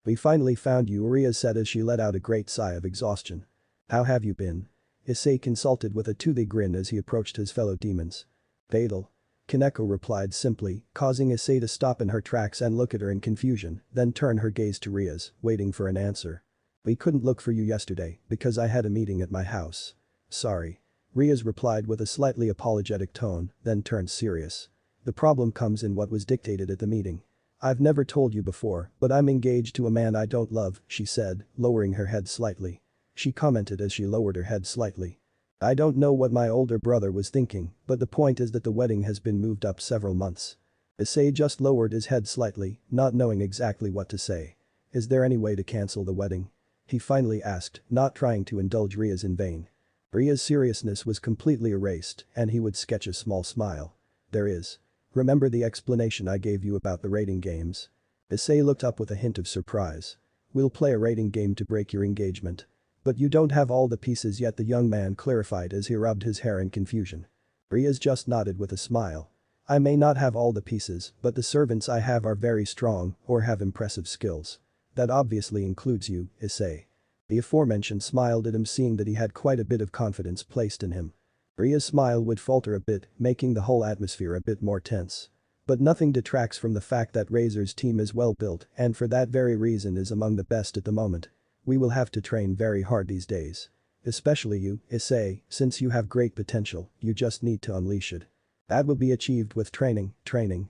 We finally found you, Uriah said as she let out a great sigh of exhaustion. How have you been? Issei consulted with a toothy grin as he approached his fellow demons. Fatal. Kaneko replied simply, causing Issei to stop in her tracks and look at her in confusion, then turn her gaze to Ria's, waiting for an answer. We couldn't look for you yesterday because I had a meeting at my house. Sorry. Ria's replied with a slightly apologetic tone, then turned serious. The problem comes in what was dictated at the meeting. I've never told you before, but I'm engaged to a man I don't love, she said, lowering her head slightly. She commented as she lowered her head slightly. I don't know what my older brother was thinking, but the point is that the wedding has been moved up several months. Issei just lowered his head slightly, not knowing exactly what to say. Is there any way to cancel the wedding? He finally asked, not trying to indulge Ria's in vain. Ria's seriousness was completely erased, and he would sketch a small smile. There is. Remember the explanation I gave you about the rating games? Issei looked up with a hint of surprise. We'll play a rating game to break your engagement. But you don't have all the pieces yet, the young man clarified as he rubbed his hair in confusion. Riaz just nodded with a smile. I may not have all the pieces, but the servants I have are very strong or have impressive skills. That obviously includes you, Issei. The aforementioned smiled at him, seeing that he had quite a bit of confidence placed in him. Ria's smile would falter a bit, making the whole atmosphere a bit more tense. But nothing detracts from the fact that Razor's team is well built and for that very reason is among the best at the moment. We will have to train very hard these days. Especially you, Issei, since you have great potential, you just need to unleash it. That will be achieved with training,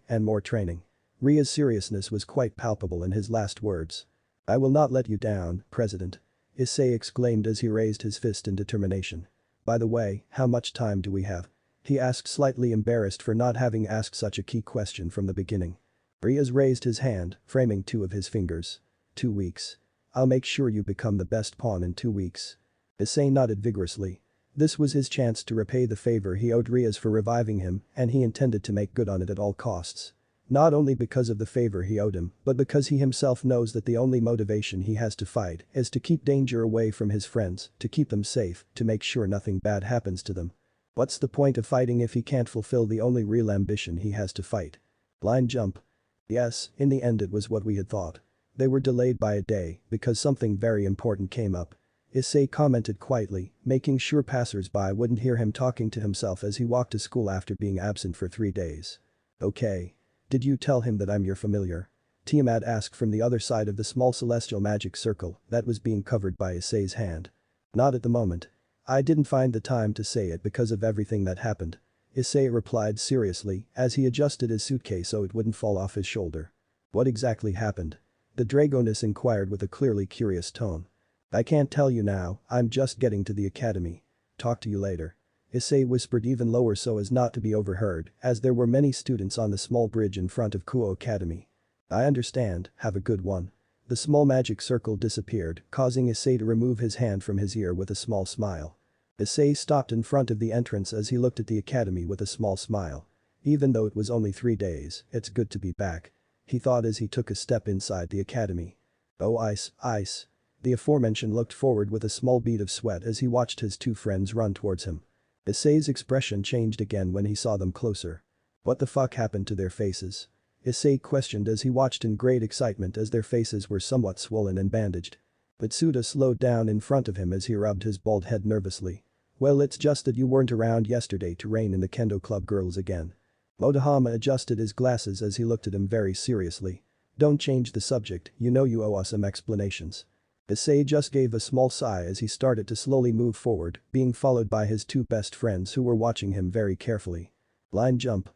and more training. Ria's seriousness was quite palpable in his last words. I will not let you down, President. Issei exclaimed as he raised his fist in determination. By the way, how much time do we have? He asked, slightly embarrassed for not having asked such a key question from the beginning. Riaz raised his hand, framing two of his fingers. 2 weeks. I'll make sure you become the best pawn in 2 weeks. Issei nodded vigorously. This was his chance to repay the favor he owed Riaz for reviving him, and he intended to make good on it at all costs. Not only because of the favor he owed him, but because he himself knows that the only motivation he has to fight is to keep danger away from his friends, to keep them safe, to make sure nothing bad happens to them. What's the point of fighting if he can't fulfill the only real ambition he has to fight? Blind jump. Yes, in the end it was what we had thought. They were delayed by a day because something very important came up. Issei commented quietly, making sure passers-by wouldn't hear him talking to himself as he walked to school after being absent for 3 days. Okay. Did you tell him that I'm your familiar? Tiamat asked from the other side of the small celestial magic circle that was being covered by Issei's hand. Not at the moment. I didn't find the time to say it because of everything that happened. Issei replied seriously as he adjusted his suitcase so it wouldn't fall off his shoulder. What exactly happened? The Dragoness inquired with a clearly curious tone. I can't tell you now, I'm just getting to the academy. Talk to you later. Issei whispered even lower so as not to be overheard, as there were many students on the small bridge in front of Kuo Academy. I understand, have a good one. The small magic circle disappeared, causing Issei to remove his hand from his ear with a small smile. Issei stopped in front of the entrance as he looked at the academy with a small smile. Even though it was only 3 days, it's good to be back. He thought as he took a step inside the academy. Oh Ice. The aforementioned looked forward with a small bead of sweat as he watched his 2 friends run towards him. Issei's expression changed again when he saw them closer. What the fuck happened to their faces? Issei questioned as he watched in great excitement as their faces were somewhat swollen and bandaged. But Suda slowed down in front of him as he rubbed his bald head nervously. Well, it's just that you weren't around yesterday to rein in the Kendo Club girls again. Motohama adjusted his glasses as he looked at him very seriously. Don't change the subject, you know you owe us some explanations. Issei just gave a small sigh as he started to slowly move forward, being followed by his 2 best friends who were watching him very carefully. Line jump.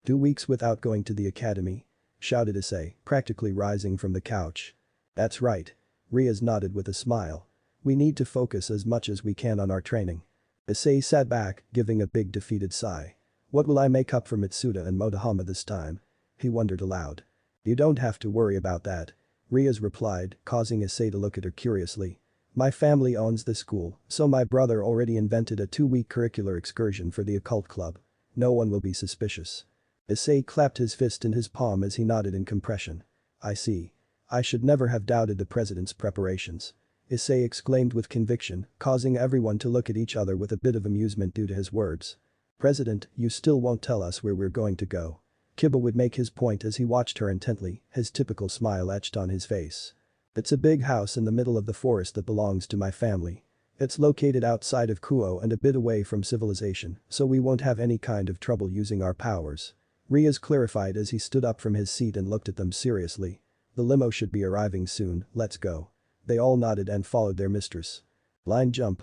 2 weeks without going to the academy? Shouted Issei, practically rising from the couch. That's right. Riaz nodded with a smile. We need to focus as much as we can on our training. Issei sat back, giving a big defeated sigh. What will I make up for Mitsuda and Motohama this time? He wondered aloud. You don't have to worry about that. Riaz replied, causing Issei to look at her curiously. My family owns the school, so my brother already invented a 2-week curricular excursion for the occult club. No one will be suspicious. Issei clapped his fist in his palm as he nodded in compression. I see. I should never have doubted the president's preparations. Issei exclaimed with conviction, causing everyone to look at each other with a bit of amusement due to his words. President, you still won't tell us where we're going to go. Kiba would make his point as he watched her intently, his typical smile etched on his face. It's a big house in the middle of the forest that belongs to my family. It's located outside of Kuo and a bit away from civilization, so we won't have any kind of trouble using our powers. Riaz clarified as he stood up from his seat and looked at them seriously. The limo should be arriving soon, let's go. They all nodded and followed their mistress. Line jump.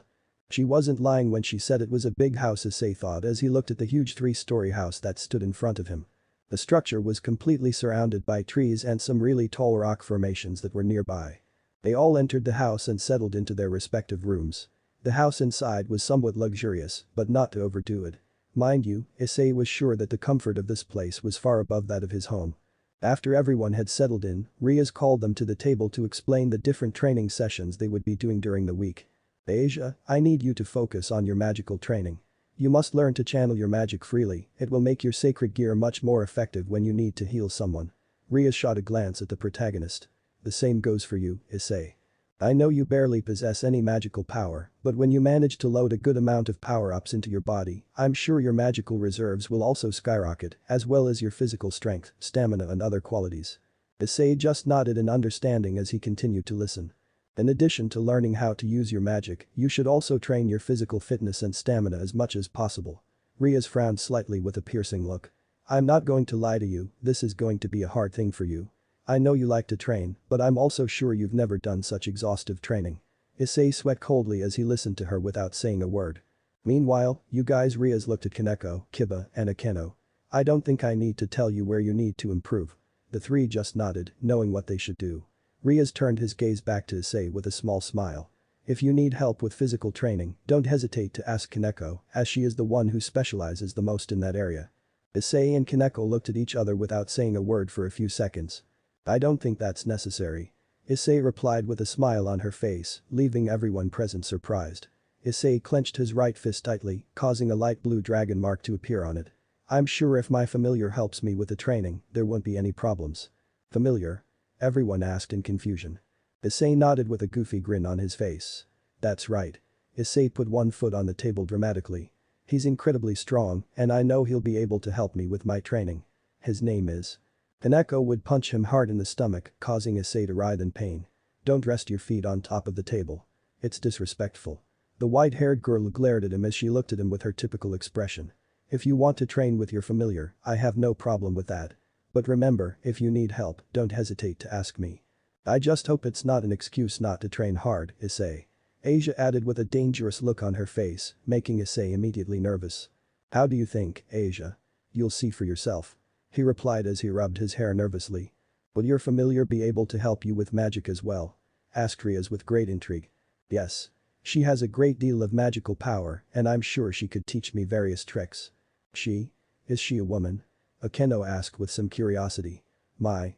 She wasn't lying when she said it was a big house, Issei thought as he looked at the huge 3-story house that stood in front of him. The structure was completely surrounded by trees and some really tall rock formations that were nearby. They all entered the house and settled into their respective rooms. The house inside was somewhat luxurious, but not to overdo it. Mind you, Issei was sure that the comfort of this place was far above that of his home. After everyone had settled in, Riaz called them to the table to explain the different training sessions they would be doing during the week. Asia, I need you to focus on your magical training. You must learn to channel your magic freely, it will make your sacred gear much more effective when you need to heal someone. Riaz shot a glance at the protagonist. The same goes for you, Issei. I know you barely possess any magical power, but when you manage to load a good amount of power-ups into your body, I'm sure your magical reserves will also skyrocket, as well as your physical strength, stamina and other qualities. Issei just nodded in understanding as he continued to listen. In addition to learning how to use your magic, you should also train your physical fitness and stamina as much as possible. Riaz frowned slightly with a piercing look. I'm not going to lie to you, this is going to be a hard thing for you. I know you like to train, but I'm also sure you've never done such exhaustive training. Issei sweat coldly as he listened to her without saying a word. Meanwhile, you guys Riaz looked at Kaneko, Kiba, and Akeno. I don't think I need to tell you where you need to improve. The three just nodded, knowing what they should do. Riaz turned his gaze back to Issei with a small smile. If you need help with physical training, don't hesitate to ask Kaneko, as she is the one who specializes the most in that area. Issei and Kaneko looked at each other without saying a word for a few seconds. I don't think that's necessary. Issei replied with a smile on her face, leaving everyone present surprised. Issei clenched his right fist tightly, causing a light blue dragon mark to appear on it. I'm sure if my familiar helps me with the training, there won't be any problems. Familiar? Everyone asked in confusion. Issei nodded with a goofy grin on his face. That's right. Issei put one foot on the table dramatically. He's incredibly strong, and I know he'll be able to help me with my training. His name is. Kaneko would punch him hard in the stomach, causing Issei to writhe in pain. Don't rest your feet on top of the table. It's disrespectful. The white-haired girl glared at him as she looked at him with her typical expression. If you want to train with your familiar, I have no problem with that. But remember, if you need help, don't hesitate to ask me. I just hope it's not an excuse not to train hard, Issei. Asia added with a dangerous look on her face, making Issei immediately nervous. How do you think, Asia? You'll see for yourself. He replied as he rubbed his hair nervously. Will your familiar be able to help you with magic as well? Asked Riaz with great intrigue. Yes. She has a great deal of magical power and I'm sure she could teach me various tricks. She? Is she a woman? Akeno asked with some curiosity. My.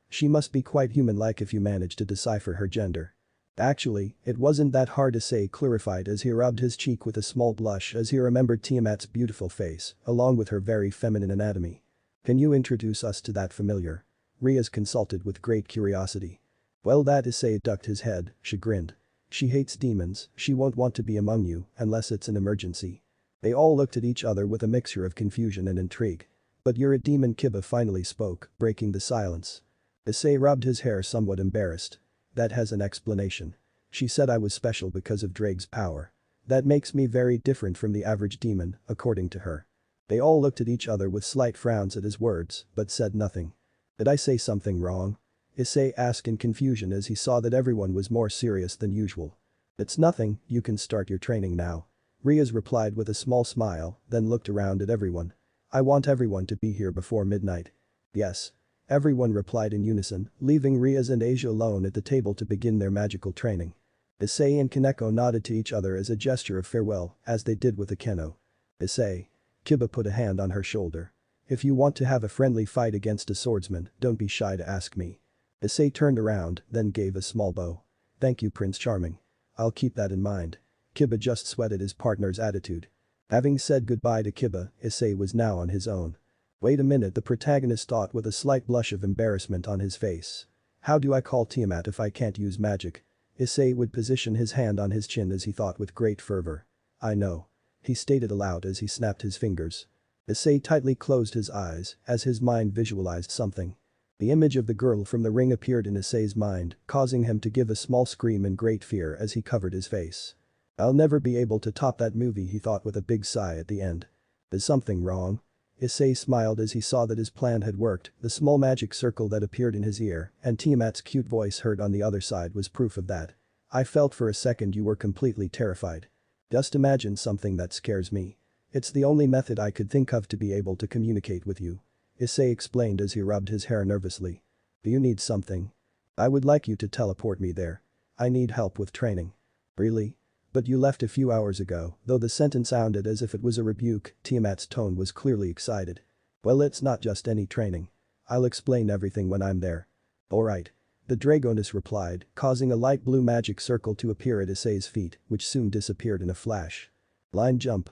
She must be quite human-like if you manage to decipher her gender. Actually, it wasn't that hard to say, clarified as he rubbed his cheek with a small blush as he remembered Tiamat's beautiful face, along with her very feminine anatomy. Can you introduce us to that familiar? Riaz consulted with great curiosity. Well, that Issei ducked his head, chagrined. She hates demons, she won't want to be among you unless it's an emergency. They all looked at each other with a mixture of confusion and intrigue. But you're a demon, Kiba finally spoke, breaking the silence. Issei rubbed his hair somewhat embarrassed. That has an explanation. She said I was special because of Drake's power. That makes me very different from the average demon, according to her. They all looked at each other with slight frowns at his words, but said nothing. Did I say something wrong? Issei asked in confusion as he saw that everyone was more serious than usual. It's nothing, you can start your training now. Riaz replied with a small smile, then looked around at everyone. I want everyone to be here before midnight. Yes. Everyone replied in unison, leaving Riaz and Asia alone at the table to begin their magical training. Issei and Kaneko nodded to each other as a gesture of farewell, as they did with Akeno. Issei. Kiba put a hand on her shoulder. If you want to have a friendly fight against a swordsman, don't be shy to ask me. Issei turned around, then gave a small bow. Thank you, Prince Charming. I'll keep that in mind. Kiba just sweated his partner's attitude. Having said goodbye to Kiba, Issei was now on his own. Wait a minute, the protagonist thought with a slight blush of embarrassment on his face. How do I call Tiamat if I can't use magic? Issei would position his hand on his chin as he thought with great fervor. I know. He stated aloud as he snapped his fingers. Issei tightly closed his eyes as his mind visualized something. The image of the girl from the ring appeared in Issei's mind, causing him to give a small scream in great fear as he covered his face. I'll never be able to top that movie, he thought with a big sigh at the end. Is something wrong? Issei smiled as he saw that his plan had worked, the small magic circle that appeared in his ear and Tiamat's cute voice heard on the other side was proof of that. I felt for a second you were completely terrified. Just imagine something that scares me. It's the only method I could think of to be able to communicate with you. Issei explained as he rubbed his hair nervously. Do you need something? I would like you to teleport me there. I need help with training. Really? But you left a few hours ago." Though the sentence sounded as if it was a rebuke, Tiamat's tone was clearly excited. "Well, it's not just any training. I'll explain everything when I'm there." "Alright." The Dragoness replied, causing a light blue magic circle to appear at Issei's feet, which soon disappeared in a flash. Line jump.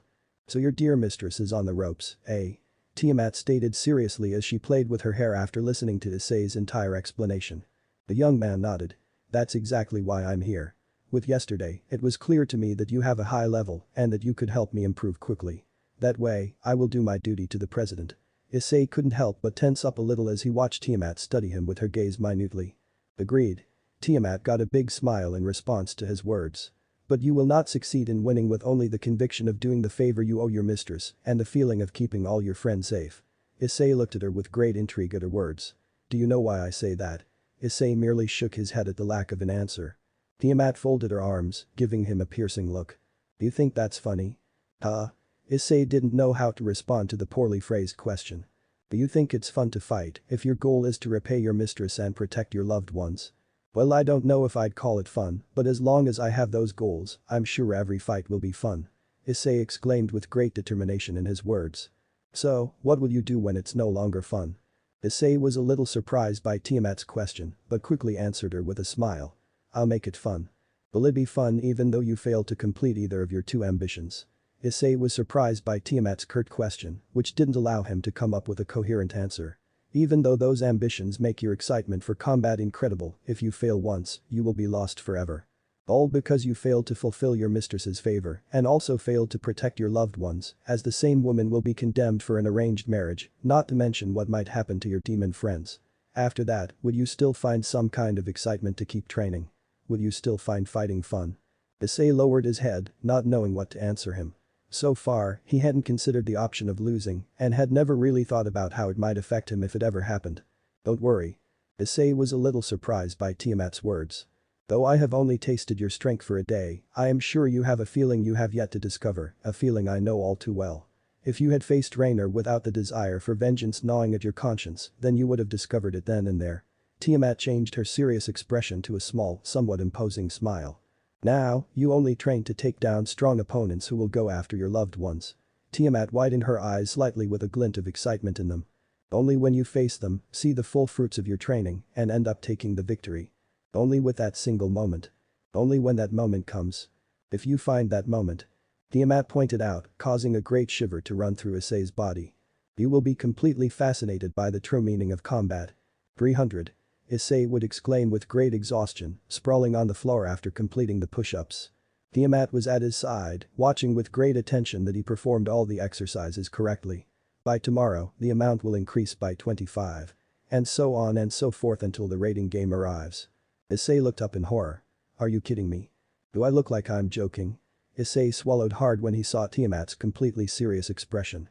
"So your dear mistress is on the ropes, eh?" Tiamat stated seriously as she played with her hair after listening to Issei's entire explanation. The young man nodded. "That's exactly why I'm here. With yesterday, it was clear to me that you have a high level and that you could help me improve quickly. That way, I will do my duty to the president." Issei couldn't help but tense up a little as he watched Tiamat study him with her gaze minutely. "Agreed." Tiamat got a big smile in response to his words. "But you will not succeed in winning with only the conviction of doing the favor you owe your mistress and the feeling of keeping all your friends safe." Issei looked at her with great intrigue at her words. "Do you know why I say that?" Issei merely shook his head at the lack of an answer. Tiamat folded her arms, giving him a piercing look. "Do you think that's funny?" "Huh?" Issei didn't know how to respond to the poorly phrased question. "Do you think it's fun to fight if your goal is to repay your mistress and protect your loved ones?" "Well, I don't know if I'd call it fun, but as long as I have those goals, I'm sure every fight will be fun." Issei exclaimed with great determination in his words. "So, what will you do when it's no longer fun?" Issei was a little surprised by Tiamat's question, but quickly answered her with a smile. "I'll make it fun." "Will it be fun even though you fail to complete either of your two ambitions?" Issei was surprised by Tiamat's curt question, which didn't allow him to come up with a coherent answer. "Even though those ambitions make your excitement for combat incredible, if you fail once, you will be lost forever. All because you failed to fulfill your mistress's favor and also failed to protect your loved ones, as the same woman will be condemned for an arranged marriage, not to mention what might happen to your demon friends. After that, would you still find some kind of excitement to keep training? Would you still find fighting fun?" Issei lowered his head, not knowing what to answer him. So far, he hadn't considered the option of losing and had never really thought about how it might affect him if it ever happened. "Don't worry." Issei was a little surprised by Tiamat's words. "Though I have only tasted your strength for a day, I am sure you have a feeling you have yet to discover, a feeling I know all too well. If you had faced Rainer without the desire for vengeance gnawing at your conscience, then you would have discovered it then and there." Tiamat changed her serious expression to a small, somewhat imposing smile. "Now, you only train to take down strong opponents who will go after your loved ones." Tiamat widened her eyes slightly with a glint of excitement in them. "Only when you face them, see the full fruits of your training, and end up taking the victory. Only with that single moment. Only when that moment comes. If you find that moment," Tiamat pointed out, causing a great shiver to run through Issei's body. "You will be completely fascinated by the true meaning of combat." 300. Issei would exclaim with great exhaustion, sprawling on the floor after completing the push-ups. Tiamat was at his side, watching with great attention that he performed all the exercises correctly. By tomorrow, the amount will increase by 25. And so on and so forth until the rating game arrives. Issei looked up in horror. "Are you kidding me? Do I look like I'm joking?" Issei swallowed hard when he saw Tiamat's completely serious expression.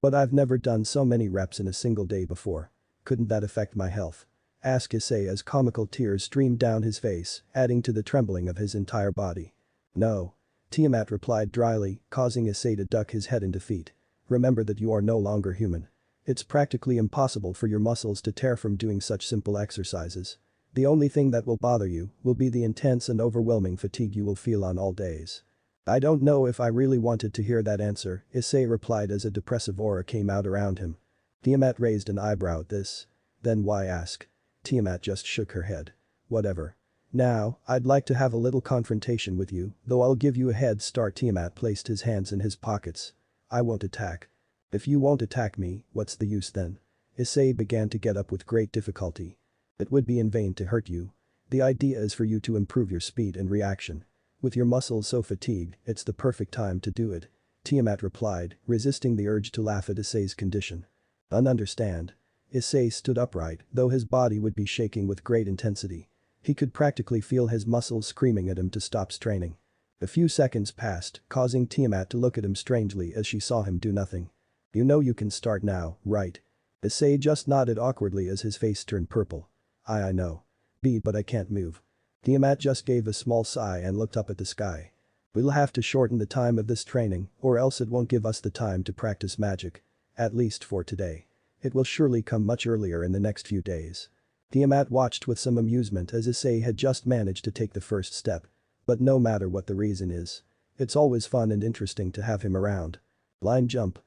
"But I've never done so many reps in a single day before. Couldn't that affect my health?" asked Issei as comical tears streamed down his face, adding to the trembling of his entire body. "No." Tiamat replied dryly, causing Issei to duck his head in defeat. "Remember that you are no longer human. It's practically impossible for your muscles to tear from doing such simple exercises. The only thing that will bother you will be the intense and overwhelming fatigue you will feel on all days." "I don't know if I really wanted to hear that answer," Issei replied as a depressive aura came out around him. Tiamat raised an eyebrow at this. "Then why ask?" Tiamat just shook her head. "Whatever. Now, I'd like to have a little confrontation with you, though I'll give you a head start." Tiamat placed his hands in his pockets. "I won't attack." "If you won't attack me, what's the use then?" Issei began to get up with great difficulty. "It would be in vain to hurt you. The idea is for you to improve your speed and reaction. With your muscles so fatigued, it's the perfect time to do it." Tiamat replied, resisting the urge to laugh at Issei's condition. "Understand." Issei stood upright, though his body would be shaking with great intensity. He could practically feel his muscles screaming at him to stop straining. A few seconds passed, causing Tiamat to look at him strangely as she saw him do nothing. "You know you can start now, right?" Issei just nodded awkwardly as his face turned purple. I know. But I can't move." Tiamat just gave a small sigh and looked up at the sky. "We'll have to shorten the time of this training, or else it won't give us the time to practice magic. At least for today. It will surely come much earlier in the next few days." Tiamat watched with some amusement as Issei had just managed to take the first step. But no matter what the reason is. It's always fun and interesting to have him around. Line jump.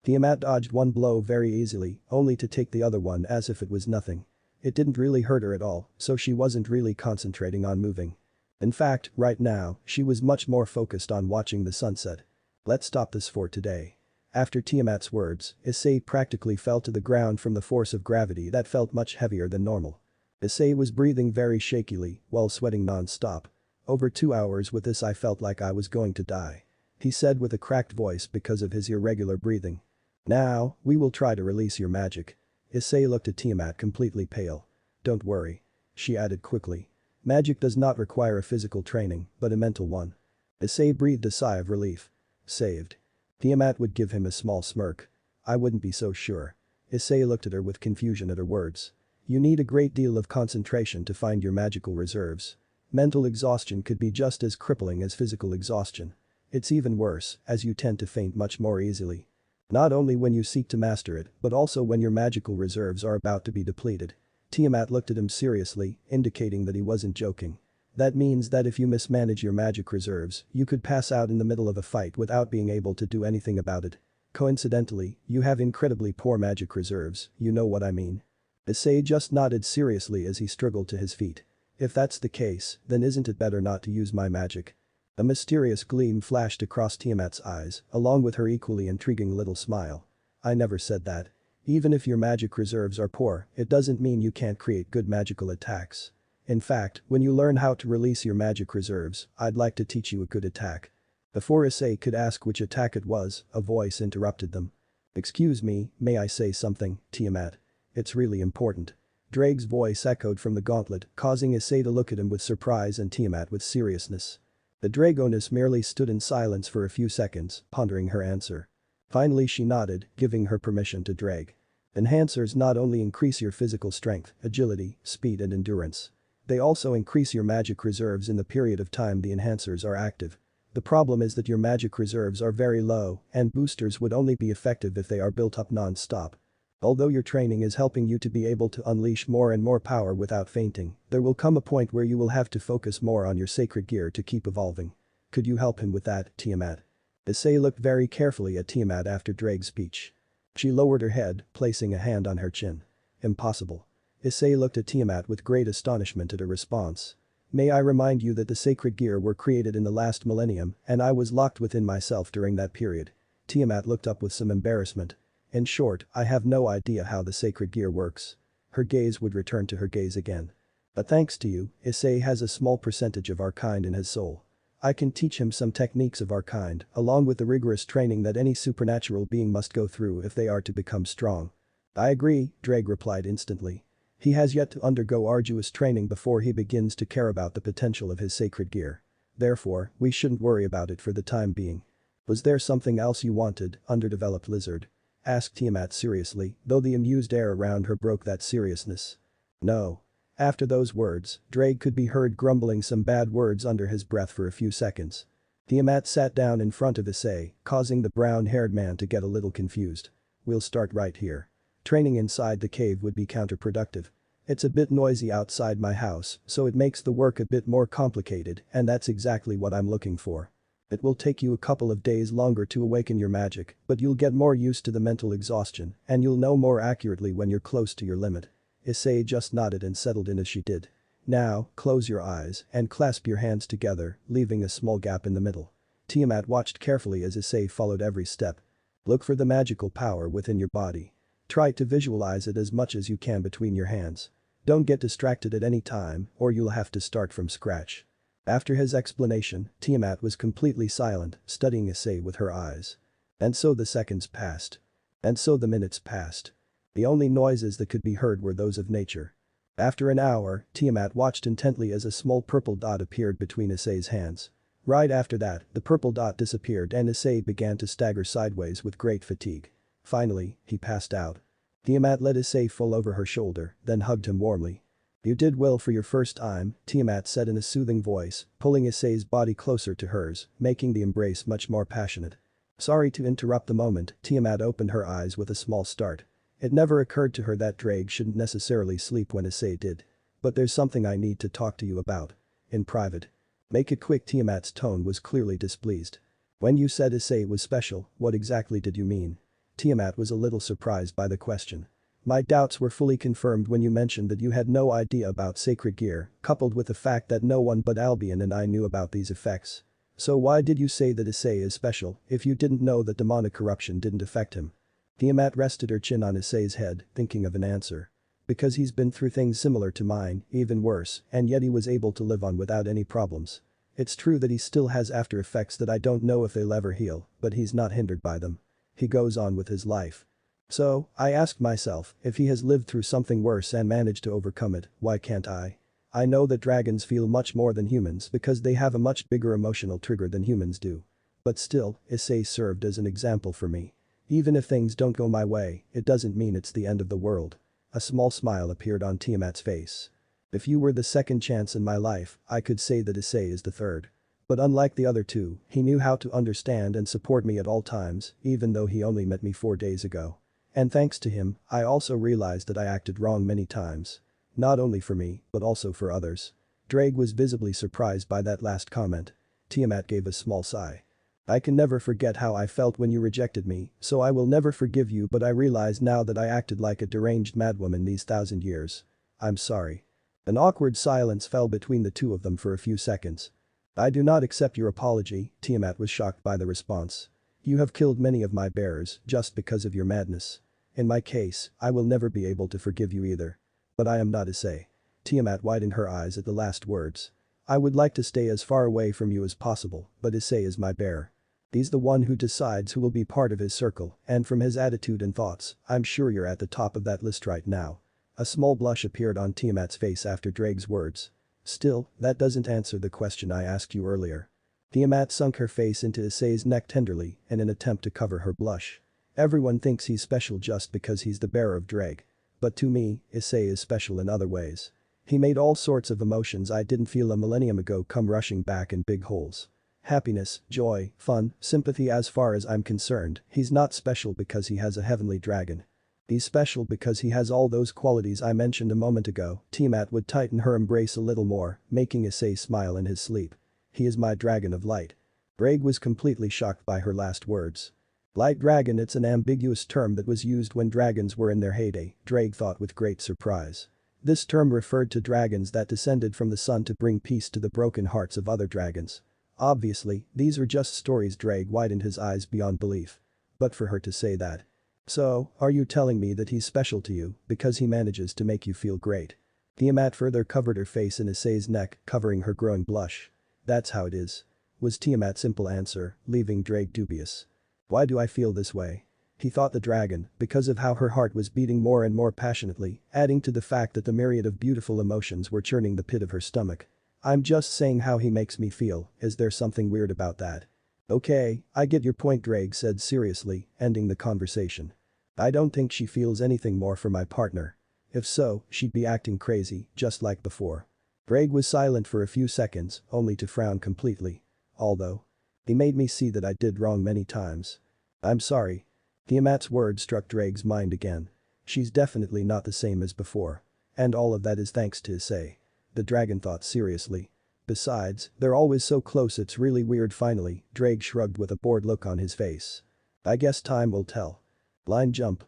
Tiamat dodged one blow very easily, only to take the other one as if it was nothing. It didn't really hurt her at all, so she wasn't really concentrating on moving. In fact, right now, she was much more focused on watching the sunset. Let's stop this for today. After Tiamat's words, Issei practically fell to the ground from the force of gravity that felt much heavier than normal. Issei was breathing very shakily while sweating non-stop. Over 2 hours with this I felt like I was going to die. He said with a cracked voice because of his irregular breathing. Now, we will try to release your magic. Issei looked at Tiamat completely pale. Don't worry. She added quickly. Magic does not require a physical training, but a mental one. Issei breathed a sigh of relief. Saved. Tiamat would give him a small smirk. I wouldn't be so sure. Issei looked at her with confusion at her words. You need a great deal of concentration to find your magical reserves. Mental exhaustion could be just as crippling as physical exhaustion. It's even worse, as you tend to faint much more easily. Not only when you seek to master it, but also when your magical reserves are about to be depleted. Tiamat looked at him seriously, indicating that he wasn't joking. That means that if you mismanage your magic reserves, you could pass out in the middle of a fight without being able to do anything about it. Coincidentally, you have incredibly poor magic reserves, you know what I mean. Issei just nodded seriously as he struggled to his feet. If that's the case, then isn't it better not to use my magic? A mysterious gleam flashed across Tiamat's eyes, along with her equally intriguing little smile. I never said that. Even if your magic reserves are poor, it doesn't mean you can't create good magical attacks. In fact, when you learn how to release your magic reserves, I'd like to teach you a good attack. Before Issei could ask which attack it was, a voice interrupted them. Excuse me, may I say something, Tiamat? It's really important. Drake's voice echoed from the gauntlet, causing Issei to look at him with surprise and Tiamat with seriousness. The dragoness merely stood in silence for a few seconds, pondering her answer. Finally she nodded, giving her permission to Drake. Enhancers not only increase your physical strength, agility, speed and endurance. They also increase your magic reserves in the period of time the enhancers are active. The problem is that your magic reserves are very low, and boosters would only be effective if they are built up non-stop. Although your training is helping you to be able to unleash more and more power without fainting, there will come a point where you will have to focus more on your sacred gear to keep evolving. Could you help him with that, Tiamat? Issei looked very carefully at Tiamat after Drake's speech. She lowered her head, placing a hand on her chin. Impossible. Issei looked at Tiamat with great astonishment at her response. May I remind you that the sacred gear were created in the last millennium and I was locked within myself during that period. Tiamat looked up with some embarrassment. In short, I have no idea how the sacred gear works. Her gaze would return to her gaze again. But thanks to you, Issei has a small percentage of our kind in his soul. I can teach him some techniques of our kind, along with the rigorous training that any supernatural being must go through if they are to become strong. I agree, Drake replied instantly. He has yet to undergo arduous training before he begins to care about the potential of his sacred gear. Therefore, we shouldn't worry about it for the time being. Was there something else you wanted, underdeveloped lizard? Asked Tiamat seriously, though the amused air around her broke that seriousness. No. After those words, Drake could be heard grumbling some bad words under his breath for a few seconds. Tiamat sat down in front of Issei, causing the brown-haired man to get a little confused. We'll start right here. Training inside the cave would be counterproductive. It's a bit noisy outside my house, so it makes the work a bit more complicated, and that's exactly what I'm looking for. It will take you a couple of days longer to awaken your magic, but you'll get more used to the mental exhaustion, and you'll know more accurately when you're close to your limit. Issei just nodded and settled in as she did. Now, close your eyes and clasp your hands together, leaving a small gap in the middle. Tiamat watched carefully as Issei followed every step. Look for the magical power within your body. Try to visualize it as much as you can between your hands. Don't get distracted at any time, or you'll have to start from scratch. After his explanation, Tiamat was completely silent, studying Issei with her eyes. And so the seconds passed. And so the minutes passed. The only noises that could be heard were those of nature. After an hour, Tiamat watched intently as a small purple dot appeared between Issei's hands. Right after that, the purple dot disappeared and Issei began to stagger sideways with great fatigue. Finally, he passed out. Tiamat let Issei fall over her shoulder, then hugged him warmly. You did well for your first time, Tiamat said in a soothing voice, pulling Issei's body closer to hers, making the embrace much more passionate. Sorry to interrupt the moment, Tiamat opened her eyes with a small start. It never occurred to her that Drake shouldn't necessarily sleep when Issei did. But there's something I need to talk to you about. In private. Make it quick. Tiamat's tone was clearly displeased. When you said Issei was special, what exactly did you mean? Tiamat was a little surprised by the question. My doubts were fully confirmed when you mentioned that you had no idea about sacred gear, coupled with the fact that no one but Albion and I knew about these effects. So why did you say that Issei is special if you didn't know that demonic corruption didn't affect him? Tiamat rested her chin on Issei's head, thinking of an answer. Because he's been through things similar to mine, even worse, and yet he was able to live on without any problems. It's true that he still has after effects that I don't know if they'll ever heal, but he's not hindered by them. He goes on with his life. So, I asked myself, if he has lived through something worse and managed to overcome it, why can't I? I know that dragons feel much more than humans because they have a much bigger emotional trigger than humans do. But still, Issei served as an example for me. Even if things don't go my way, it doesn't mean it's the end of the world. A small smile appeared on Tiamat's face. If you were the second chance in my life, I could say that Issei is the third. But unlike the other two, he knew how to understand and support me at all times, even though he only met me 4 days ago. And thanks to him, I also realized that I acted wrong many times. Not only for me, but also for others. Drake was visibly surprised by that last comment. Tiamat gave a small sigh. I can never forget how I felt when you rejected me, so I will never forgive you, but I realize now that I acted like a deranged madwoman these 1,000 years. I'm sorry. An awkward silence fell between the two of them for a few seconds. I do not accept your apology. Tiamat was shocked by the response. You have killed many of my bearers just because of your madness. In my case, I will never be able to forgive you either. But I am not Issei. Tiamat widened her eyes at the last words. I would like to stay as far away from you as possible, but Issei is my bearer. He's the one who decides who will be part of his circle, and from his attitude and thoughts, I'm sure you're at the top of that list right now. A small blush appeared on Tiamat's face after Drake's words. Still, that doesn't answer the question I asked you earlier. Tiamat sunk her face into Issei's neck tenderly in an attempt to cover her blush. Everyone thinks he's special just because he's the bearer of Drake. But to me, Issei is special in other ways. He made all sorts of emotions I didn't feel a millennium ago come rushing back in big holes. Happiness, joy, fun, sympathy. As far as I'm concerned, he's not special because he has a heavenly dragon. He's special because he has all those qualities I mentioned a moment ago. Tiamat would tighten her embrace a little more, making Issei smile in his sleep. He is my dragon of light. Drake was completely shocked by her last words. Light dragon, it's an ambiguous term that was used when dragons were in their heyday, Drake thought with great surprise. This term referred to dragons that descended from the sun to bring peace to the broken hearts of other dragons. Obviously, these are just stories. Drake widened his eyes beyond belief. But for her to say that. So, are you telling me that he's special to you because he manages to make you feel great? Tiamat further covered her face in Issei's neck, covering her growing blush. That's how it is. Was Tiamat's simple answer, leaving Drake dubious. Why do I feel this way? He thought the dragon, because of how her heart was beating more and more passionately, adding to the fact that the myriad of beautiful emotions were churning the pit of her stomach. I'm just saying how he makes me feel. Is there something weird about that? Okay, I get your point, Drake said seriously, ending the conversation. I don't think she feels anything more for my partner. If so, she'd be acting crazy, just like before. Drake was silent for a few seconds, only to frown completely. Although. He made me see that I did wrong many times. I'm sorry. Tiamat's words struck Drake's mind again. She's definitely not the same as before. And all of that is thanks to Issei. The dragon thought seriously. Besides, they're always so close, it's really weird. Finally, Drake shrugged with a bored look on his face. I guess time will tell. Line jump.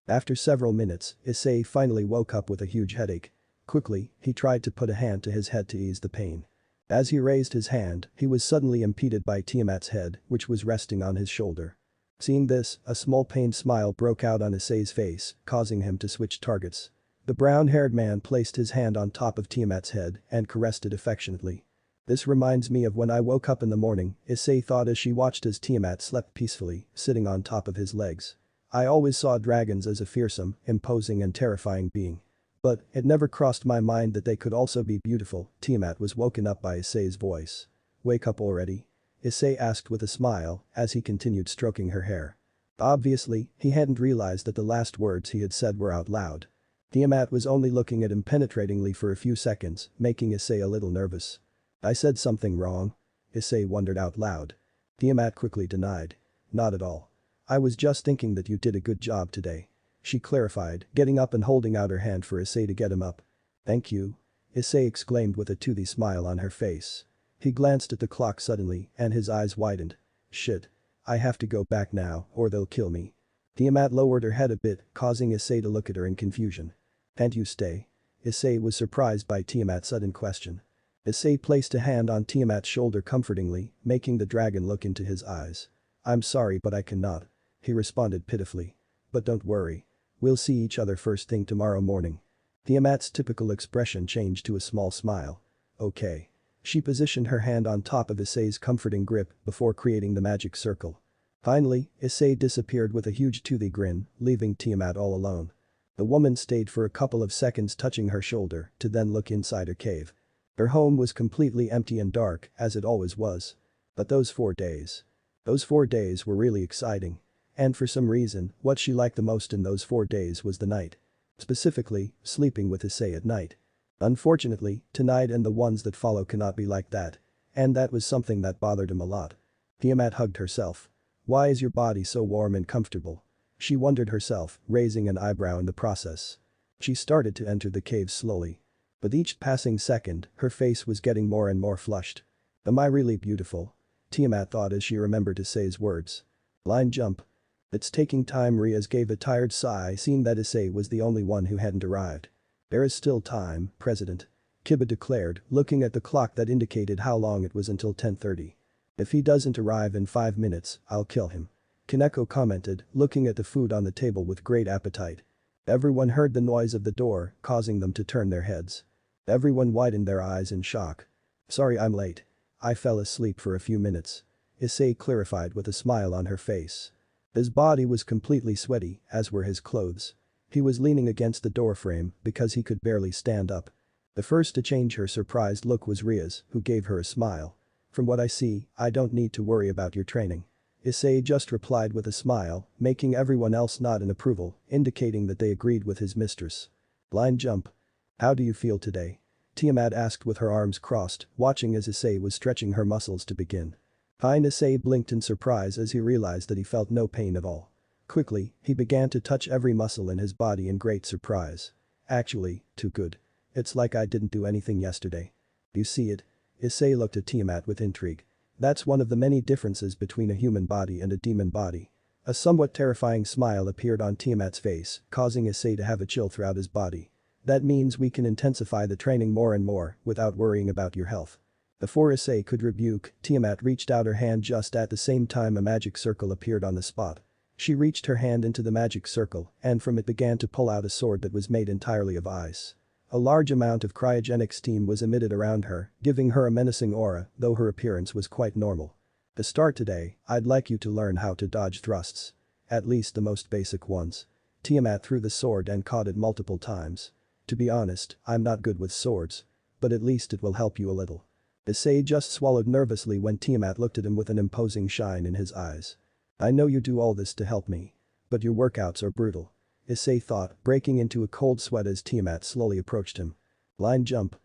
After several minutes, Issei finally woke up with a huge headache. Quickly, he tried to put a hand to his head to ease the pain. As he raised his hand, he was suddenly impeded by Tiamat's head, which was resting on his shoulder. Seeing this, a small pained smile broke out on Issei's face, causing him to switch targets. The brown-haired man placed his hand on top of Tiamat's head and caressed it affectionately. This reminds me of when I woke up in the morning, Issei thought as she watched as Tiamat slept peacefully, sitting on top of his legs. I always saw dragons as a fearsome, imposing and terrifying being. But it never crossed my mind that they could also be beautiful. Tiamat was woken up by Issei's voice. Wake up already? Issei asked with a smile as he continued stroking her hair. Obviously, he hadn't realized that the last words he had said were out loud. Tiamat was only looking at him penetratingly for a few seconds, making Issei a little nervous. I said something wrong? Issei wondered out loud. Tiamat quickly denied. Not at all. I was just thinking that you did a good job today. She clarified, getting up and holding out her hand for Issei to get him up. Thank you. Issei exclaimed with a toothy smile on her face. He glanced at the clock suddenly and his eyes widened. Shit. I have to go back now or they'll kill me. Tiamat lowered her head a bit, causing Issei to look at her in confusion. Can't you stay? Issei was surprised by Tiamat's sudden question. Issei placed a hand on Tiamat's shoulder comfortingly, making the dragon look into his eyes. I'm sorry but I cannot. He responded pitifully. But don't worry. We'll see each other first thing tomorrow morning. Tiamat's typical expression changed to a small smile. Okay. She positioned her hand on top of Issei's comforting grip before creating the magic circle. Finally, Issei disappeared with a huge toothy grin, leaving Tiamat all alone. The woman stayed for a couple of seconds touching her shoulder to then look inside her cave. Her home was completely empty and dark, as it always was. But those 4 days. Those 4 days were really exciting. And for some reason, what she liked the most in those 4 days was the night. Specifically, sleeping with Issei at night. Unfortunately, tonight and the ones that follow cannot be like that. And that was something that bothered him a lot. Tiamat hugged herself. Why is your body so warm and comfortable? She wondered herself, raising an eyebrow in the process. She started to enter the cave slowly. With each passing second, her face was getting more and more flushed. Am I really beautiful? Tiamat thought as she remembered Issei's words. Line jump. It's taking time. Riaz gave a tired sigh, seeing that Issei was the only one who hadn't arrived. There is still time, President. Kiba declared, looking at the clock that indicated how long it was until 10:30. If he doesn't arrive in 5 minutes, I'll kill him. Kaneko commented, looking at the food on the table with great appetite. Everyone heard the noise of the door, causing them to turn their heads. Everyone widened their eyes in shock. Sorry I'm late. I fell asleep for a few minutes. Issei clarified with a smile on her face. His body was completely sweaty, as were his clothes. He was leaning against the doorframe because he could barely stand up. The first to change her surprised look was Riaz, who gave her a smile. From what I see, I don't need to worry about your training. Issei just replied with a smile, making everyone else nod in approval, indicating that they agreed with his mistress. Line jump. How do you feel today? Tiamat asked with her arms crossed, watching as Issei was stretching her muscles to begin. Fine. Issei blinked in surprise as he realized that he felt no pain at all. Quickly, he began to touch every muscle in his body in great surprise. Actually, too good. It's like I didn't do anything yesterday. You see it? Issei looked at Tiamat with intrigue. That's one of the many differences between a human body and a demon body. A somewhat terrifying smile appeared on Tiamat's face, causing Issei to have a chill throughout his body. That means we can intensify the training more and more without worrying about your health. Before Issei could rebuke, Tiamat reached out her hand just at the same time a magic circle appeared on the spot. She reached her hand into the magic circle and from it began to pull out a sword that was made entirely of ice. A large amount of cryogenic steam was emitted around her, giving her a menacing aura, though her appearance was quite normal. To start today, I'd like you to learn how to dodge thrusts. At least the most basic ones. Tiamat threw the sword and caught it multiple times. To be honest, I'm not good with swords. But at least it will help you a little. Issei just swallowed nervously when Tiamat looked at him with an imposing shine in his eyes. I know you do all this to help me. But your workouts are brutal. Issei thought, breaking into a cold sweat as Tiamat slowly approached him. Line jump.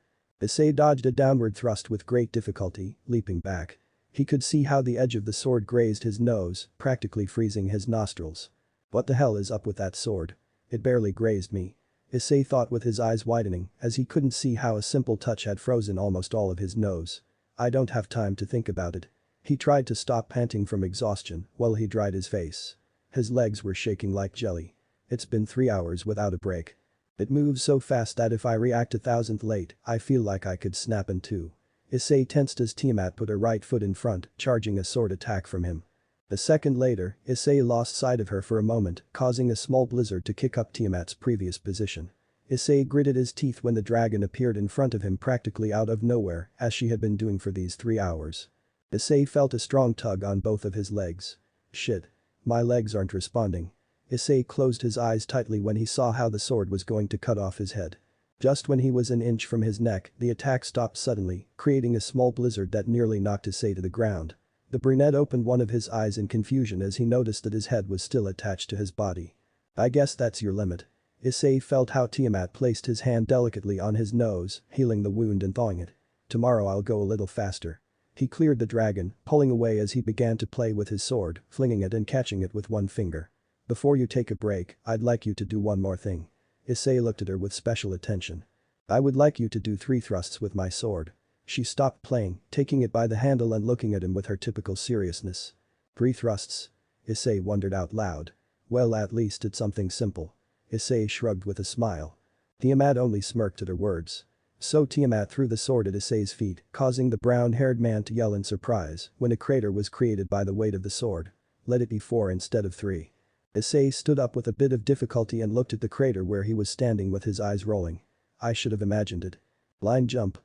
Issei dodged a downward thrust with great difficulty, leaping back. He could see how the edge of the sword grazed his nose, practically freezing his nostrils. What the hell is up with that sword? It barely grazed me. Issei thought with his eyes widening as he couldn't see how a simple touch had frozen almost all of his nose. I don't have time to think about it. He tried to stop panting from exhaustion while he dried his face. His legs were shaking like jelly. It's been 3 hours without a break. It moves so fast that if I react a thousandth late, I feel like I could snap in two. Issei tensed as Tiamat put her right foot in front, charging a sword attack from him. A second later, Issei lost sight of her for a moment, causing a small blizzard to kick up Tiamat's previous position. Issei gritted his teeth when the dragon appeared in front of him practically out of nowhere, as she had been doing for these 3 hours. Issei felt a strong tug on both of his legs. Shit. My legs aren't responding. Issei closed his eyes tightly when he saw how the sword was going to cut off his head. Just when he was an inch from his neck, the attack stopped suddenly, creating a small blizzard that nearly knocked Issei to the ground. The brunette opened one of his eyes in confusion as he noticed that his head was still attached to his body. I guess that's your limit. Issei felt how Tiamat placed his hand delicately on his nose, healing the wound and thawing it. Tomorrow I'll go a little faster. He cleared the dragon, pulling away as he began to play with his sword, flinging it and catching it with one finger. Before you take a break, I'd like you to do one more thing. Issei looked at her with special attention. I would like you to do 3 thrusts with my sword. She stopped playing, taking it by the handle and looking at him with her typical seriousness. 3 thrusts? Issei wondered out loud. Well, at least it's something simple. Issei shrugged with a smile. Tiamat only smirked at her words. So Tiamat threw the sword at Issei's feet, causing the brown-haired man to yell in surprise when a crater was created by the weight of the sword. Let it be 4 instead of 3. Issei stood up with a bit of difficulty and looked at the crater where he was standing with his eyes rolling. I should have imagined it. Line jump.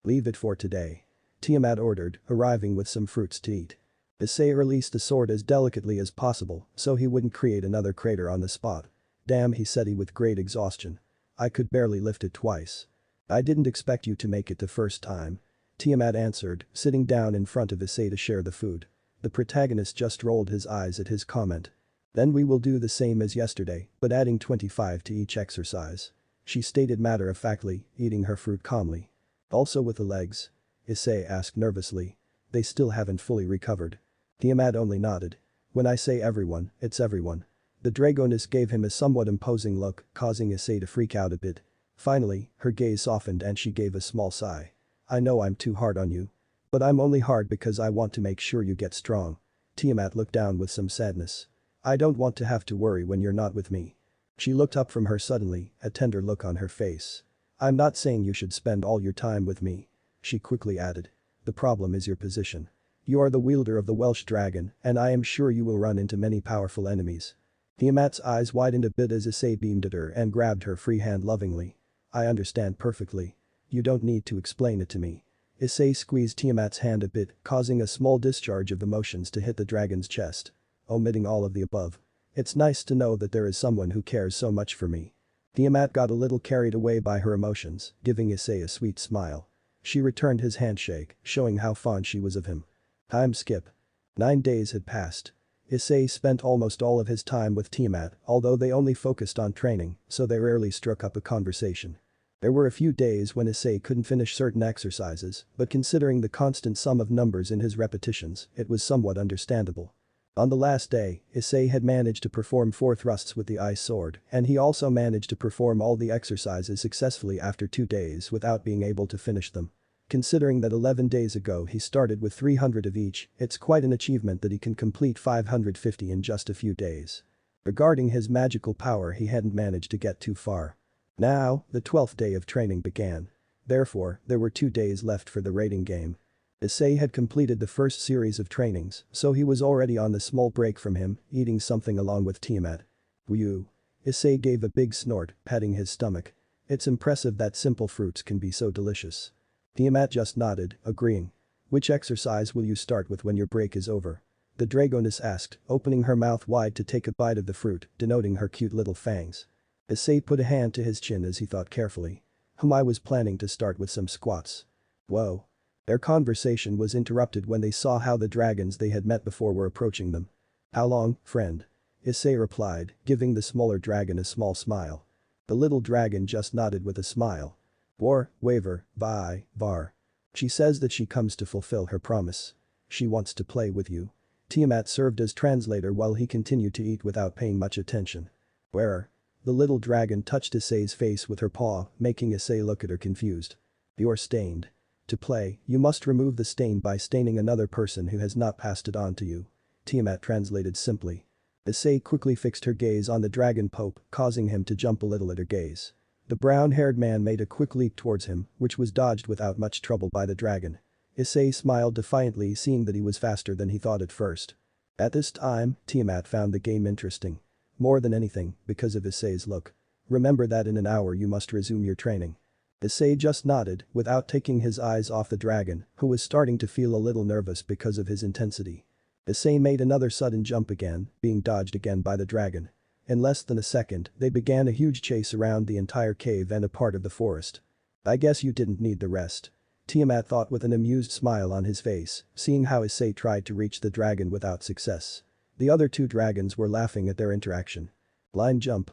Leave it for today. Tiamat ordered, arriving with some fruits to eat. Issei released the sword as delicately as possible so he wouldn't create another crater on the spot. Damn, he said with great exhaustion. I could barely lift it twice. I didn't expect you to make it the first time. Tiamat answered, sitting down in front of Issei to share the food. The protagonist just rolled his eyes at his comment. Then we will do the same as yesterday, but adding 25 to each exercise. She stated matter-of-factly, eating her fruit calmly. Also with the legs? Issei asked nervously. They still haven't fully recovered. Tiamat only nodded. When I say everyone, it's everyone. The dragoness gave him a somewhat imposing look, causing Issei to freak out a bit. Finally, her gaze softened and she gave a small sigh. I know I'm too hard on you. But I'm only hard because I want to make sure you get strong. Tiamat looked down with some sadness. I don't want to have to worry when you're not with me. She looked up from her suddenly, a tender look on her face. I'm not saying you should spend all your time with me. She quickly added. The problem is your position. You are the wielder of the Welsh dragon, and I am sure you will run into many powerful enemies. Tiamat's eyes widened a bit as Issei beamed at her and grabbed her free hand lovingly. I understand perfectly. You don't need to explain it to me. Issei squeezed Tiamat's hand a bit, causing a small discharge of emotions to hit the dragon's chest. Omitting all of the above. It's nice to know that there is someone who cares so much for me. Tiamat got a little carried away by her emotions, giving Issei a sweet smile. She returned his handshake, showing how fond she was of him. Time skip. 9 days had passed. Issei spent almost all of his time with Tiamat, although they only focused on training, so they rarely struck up a conversation. There were a few days when Issei couldn't finish certain exercises, but considering the constant sum of numbers in his repetitions, it was somewhat understandable. On the last day, Issei had managed to perform 4 thrusts with the ice sword, and he also managed to perform all the exercises successfully after 2 days without being able to finish them. Considering that 11 days ago he started with 300 of each, it's quite an achievement that he can complete 550 in just a few days. Regarding his magical power, he hadn't managed to get too far. Now, the 12th day of training began. Therefore, there were 2 days left for the raiding game. Issei had completed the first series of trainings, so he was already on the small break from him, eating something along with Tiamat. Whew. Issei gave a big snort, patting his stomach. It's impressive that simple fruits can be so delicious. Tiamat just nodded, agreeing. Which exercise will you start with when your break is over? The dragoness asked, opening her mouth wide to take a bite of the fruit, denoting her cute little fangs. Issei put a hand to his chin as he thought carefully. I was planning to start with some squats. Whoa. Their conversation was interrupted when they saw how the dragons they had met before were approaching them. How long, friend? Issei replied, giving the smaller dragon a small smile. The little dragon just nodded with a smile. War, waver, bye, var. She says that she comes to fulfill her promise. She wants to play with you. Tiamat served as translator while he continued to eat without paying much attention. Where? The little dragon touched Issei's face with her paw, making Issei look at her confused. You're stained. To play, you must remove the stain by staining another person who has not passed it on to you. Tiamat translated simply. Issei quickly fixed her gaze on the dragon pope, causing him to jump a little at her gaze. The brown-haired man made a quick leap towards him, which was dodged without much trouble by the dragon. Issei smiled defiantly, seeing that he was faster than he thought at first. At this time, Tiamat found the game interesting. More than anything, because of Issei's look. Remember that in an hour you must resume your training. Issei just nodded, without taking his eyes off the dragon, who was starting to feel a little nervous because of his intensity. Issei made another sudden jump again, being dodged again by the dragon. In less than a second, they began a huge chase around the entire cave and a part of the forest. I guess you didn't need the rest. Tiamat thought with an amused smile on his face, seeing how Issei tried to reach the dragon without success. The other 2 dragons were laughing at their interaction. Line jump.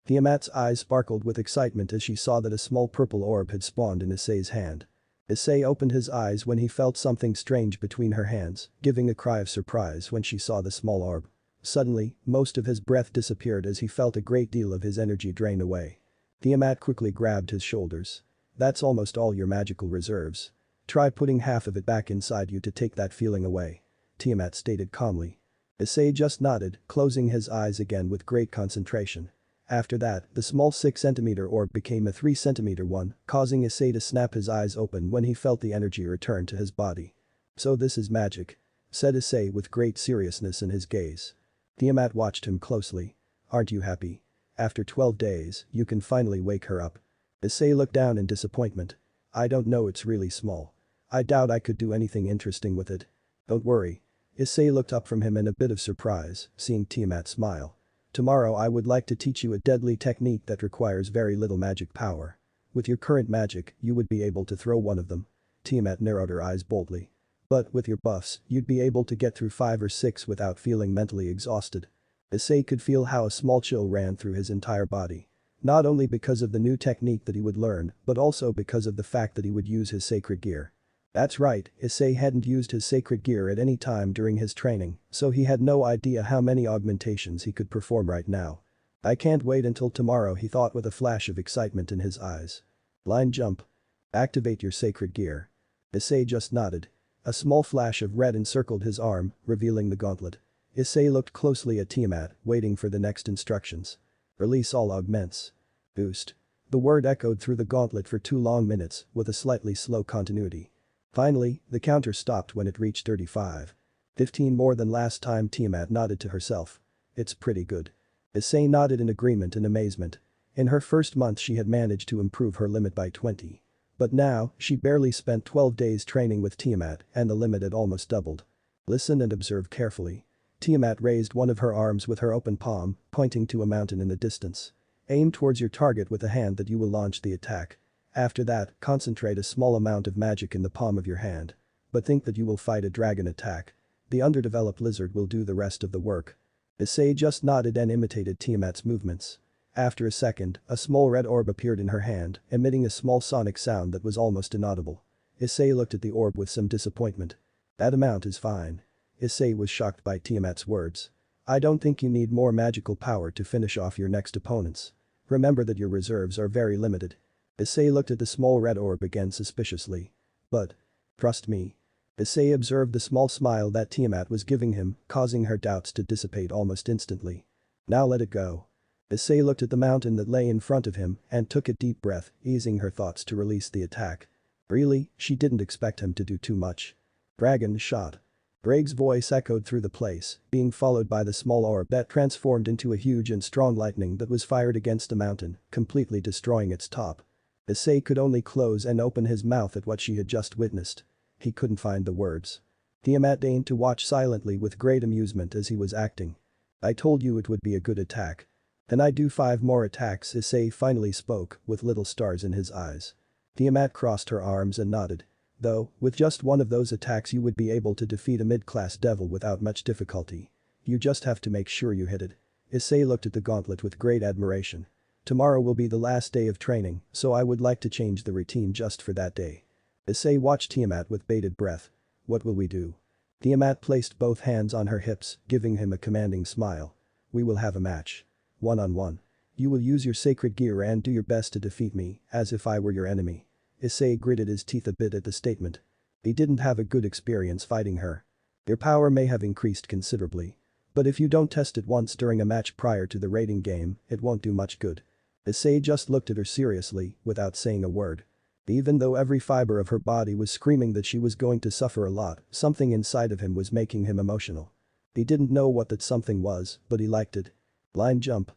Tiamat's eyes sparkled with excitement as she saw that a small purple orb had spawned in Issei's hand. Issei opened his eyes when he felt something strange between her hands, giving a cry of surprise when she saw the small orb. Suddenly, most of his breath disappeared as he felt a great deal of his energy drain away. Tiamat quickly grabbed his shoulders. That's almost all your magical reserves. Try putting half of it back inside you to take that feeling away. Tiamat stated calmly. Issei just nodded, closing his eyes again with great concentration. After that, the small 6 cm orb became a 3 cm one, causing Issei to snap his eyes open when he felt the energy return to his body. "So this is magic," said Issei with great seriousness in his gaze. Tiamat watched him closely. "Aren't you happy? After 12 days, you can finally wake her up." Issei looked down in disappointment. "I don't know, it's really small. I doubt I could do anything interesting with it." "Don't worry." Issei looked up from him in a bit of surprise, seeing Tiamat smile. "Tomorrow I would like to teach you a deadly technique that requires very little magic power. With your current magic, you would be able to throw one of them." Tiamat narrowed her eyes boldly. "But with your buffs, you'd be able to get through 5 or 6 without feeling mentally exhausted." Issei could feel how a small chill ran through his entire body. Not only because of the new technique that he would learn, but also because of the fact that he would use his sacred gear. That's right, Issei hadn't used his sacred gear at any time during his training, so he had no idea how many augmentations he could perform right now. "I can't wait until tomorrow," he thought with a flash of excitement in his eyes. "Line jump. Activate your sacred gear." Issei just nodded. A small flash of red encircled his arm, revealing the gauntlet. Issei looked closely at Tiamat, waiting for the next instructions. "Release all augments. Boost." The word echoed through the gauntlet for 2 long minutes, with a slightly slow continuity. Finally, the counter stopped when it reached 35. 15 more than last time. Tiamat nodded to herself. "It's pretty good." Issei nodded in agreement and amazement. In her first month she had managed to improve her limit by 20. But now, she barely spent 12 days training with Tiamat and the limit had almost doubled. "Listen and observe carefully." Tiamat raised one of her arms with her open palm, pointing to a mountain in the distance. "Aim towards your target with the hand that you will launch the attack. After that, concentrate a small amount of magic in the palm of your hand. But think that you will fight a dragon attack. The underdeveloped lizard will do the rest of the work." Issei just nodded and imitated Tiamat's movements. After a second, a small red orb appeared in her hand, emitting a small sonic sound that was almost inaudible. Issei looked at the orb with some disappointment. "That amount is fine." Issei was shocked by Tiamat's words. "I don't think you need more magical power to finish off your next opponents. Remember that your reserves are very limited." Issei looked at the small red orb again suspiciously. "But. Trust me." Issei observed the small smile that Tiamat was giving him, causing her doubts to dissipate almost instantly. "Now let it go." Issei looked at the mountain that lay in front of him and took a deep breath, easing her thoughts to release the attack. Really, she didn't expect him to do too much. "Dragon shot." Greg's voice echoed through the place, being followed by the small orb that transformed into a huge and strong lightning that was fired against the mountain, completely destroying its top. Issei could only close and open his mouth at what she had just witnessed. He couldn't find the words. Tiamat deigned to watch silently with great amusement as he was acting. "I told you it would be a good attack." "Then I do 5 more attacks," Issei finally spoke, with little stars in his eyes. Tiamat crossed her arms and nodded. "Though, with just one of those attacks you would be able to defeat a mid-class devil without much difficulty. You just have to make sure you hit it." Issei looked at the gauntlet with great admiration. "Tomorrow will be the last day of training, so I would like to change the routine just for that day." Issei watched Tiamat with bated breath. "What will we do?" Tiamat placed both hands on her hips, giving him a commanding smile. "We will have a match. 1-on-1. You will use your sacred gear and do your best to defeat me, as if I were your enemy." Issei gritted his teeth a bit at the statement. He didn't have a good experience fighting her. "Your power may have increased considerably. But if you don't test it once during a match prior to the rating game, it won't do much good." Issei just looked at her seriously, without saying a word. Even though every fiber of her body was screaming that she was going to suffer a lot, something inside of him was making him emotional. He didn't know what that something was, but he liked it. Line jump.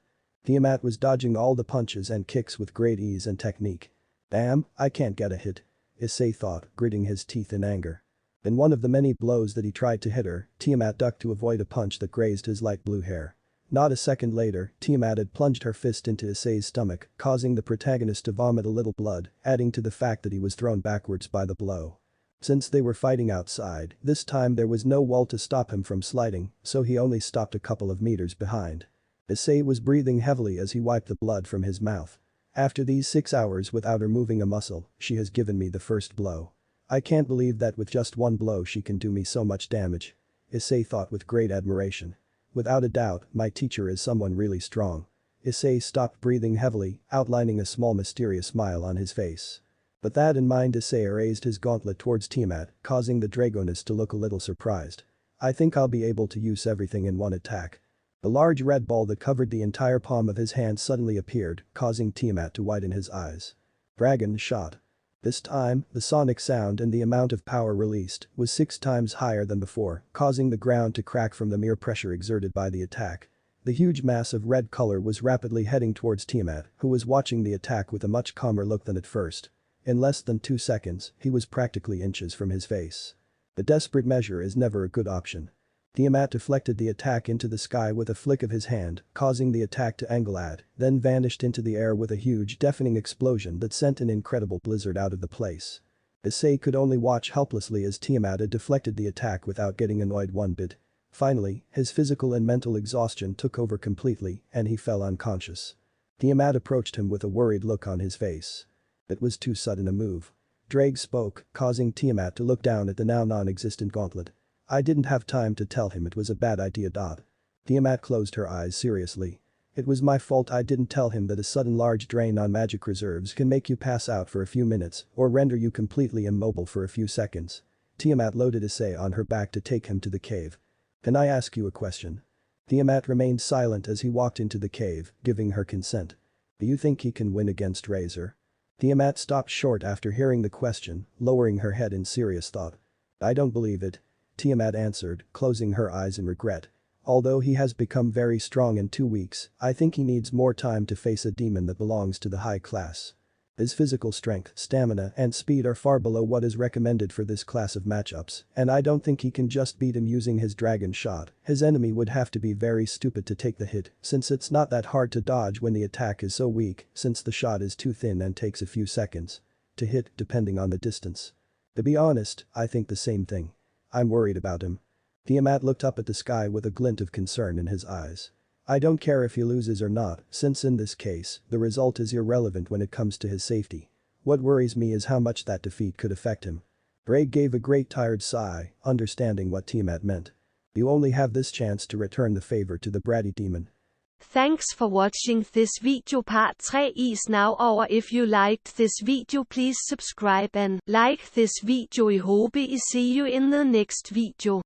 Tiamat was dodging all the punches and kicks with great ease and technique. "Damn, I can't get a hit," Issei thought, gritting his teeth in anger. In one of the many blows that he tried to hit her, Tiamat ducked to avoid a punch that grazed his light blue hair. Not a second later, Tiamat had plunged her fist into Issei's stomach, causing the protagonist to vomit a little blood, adding to the fact that he was thrown backwards by the blow. Since they were fighting outside, this time there was no wall to stop him from sliding, so he only stopped a couple of meters behind. Issei was breathing heavily as he wiped the blood from his mouth. "After these 6 hours without her moving a muscle, she has given me the first blow. I can't believe that with just one blow she can do me so much damage." Issei thought with great admiration. "Without a doubt, my teacher is someone really strong." Issei stopped breathing heavily, outlining a small mysterious smile on his face. But that in mind Issei raised his gauntlet towards Tiamat, causing the Dragoness to look a little surprised. I think I'll be able to use everything in one attack. The large red ball that covered the entire palm of his hand suddenly appeared, causing Tiamat to widen his eyes. Dragon shot. This time, the sonic sound and the amount of power released was 6 times higher than before, causing the ground to crack from the mere pressure exerted by the attack. The huge mass of red color was rapidly heading towards Tiamat, who was watching the attack with a much calmer look than at first. In less than 2 seconds, he was practically inches from his face. The desperate measure is never a good option. Tiamat deflected the attack into the sky with a flick of his hand, causing the attack to angle at, then vanished into the air with a huge deafening explosion that sent an incredible blizzard out of the place. Issei could only watch helplessly as Tiamat deflected the attack without getting annoyed one bit. Finally, his physical and mental exhaustion took over completely and he fell unconscious. Tiamat approached him with a worried look on his face. It was too sudden a move. Drake spoke, causing Tiamat to look down at the now non-existent gauntlet. I didn't have time to tell him it was a bad idea. Tiamat closed her eyes seriously. It was my fault I didn't tell him that a sudden large drain on magic reserves can make you pass out for a few minutes or render you completely immobile for a few seconds. Tiamat loaded Issei on her back to take him to the cave. Can I ask you a question? Tiamat remained silent as he walked into the cave, giving her consent. Do you think he can win against Razor? Tiamat stopped short after hearing the question, lowering her head in serious thought. I don't believe it. Tiamat answered, closing her eyes in regret. Although he has become very strong in 2 weeks, I think he needs more time to face a demon that belongs to the high class. His physical strength, stamina and speed are far below what is recommended for this class of matchups, and I don't think he can just beat him using his dragon shot. His enemy would have to be very stupid to take the hit, since it's not that hard to dodge when the attack is so weak, since the shot is too thin and takes a few seconds to hit depending on the distance. To be honest, I think the same thing. I'm worried about him. Tiamat looked up at the sky with a glint of concern in his eyes. I don't care if he loses or not, since in this case, the result is irrelevant when it comes to his safety. What worries me is how much that defeat could affect him. Drake gave a great tired sigh, understanding what Tiamat meant. You only have this chance to return the favor to the bratty demon. Thanks for watching this video part 3 is now over. If you liked this video please subscribe and like this video. I hope I see you in the next video.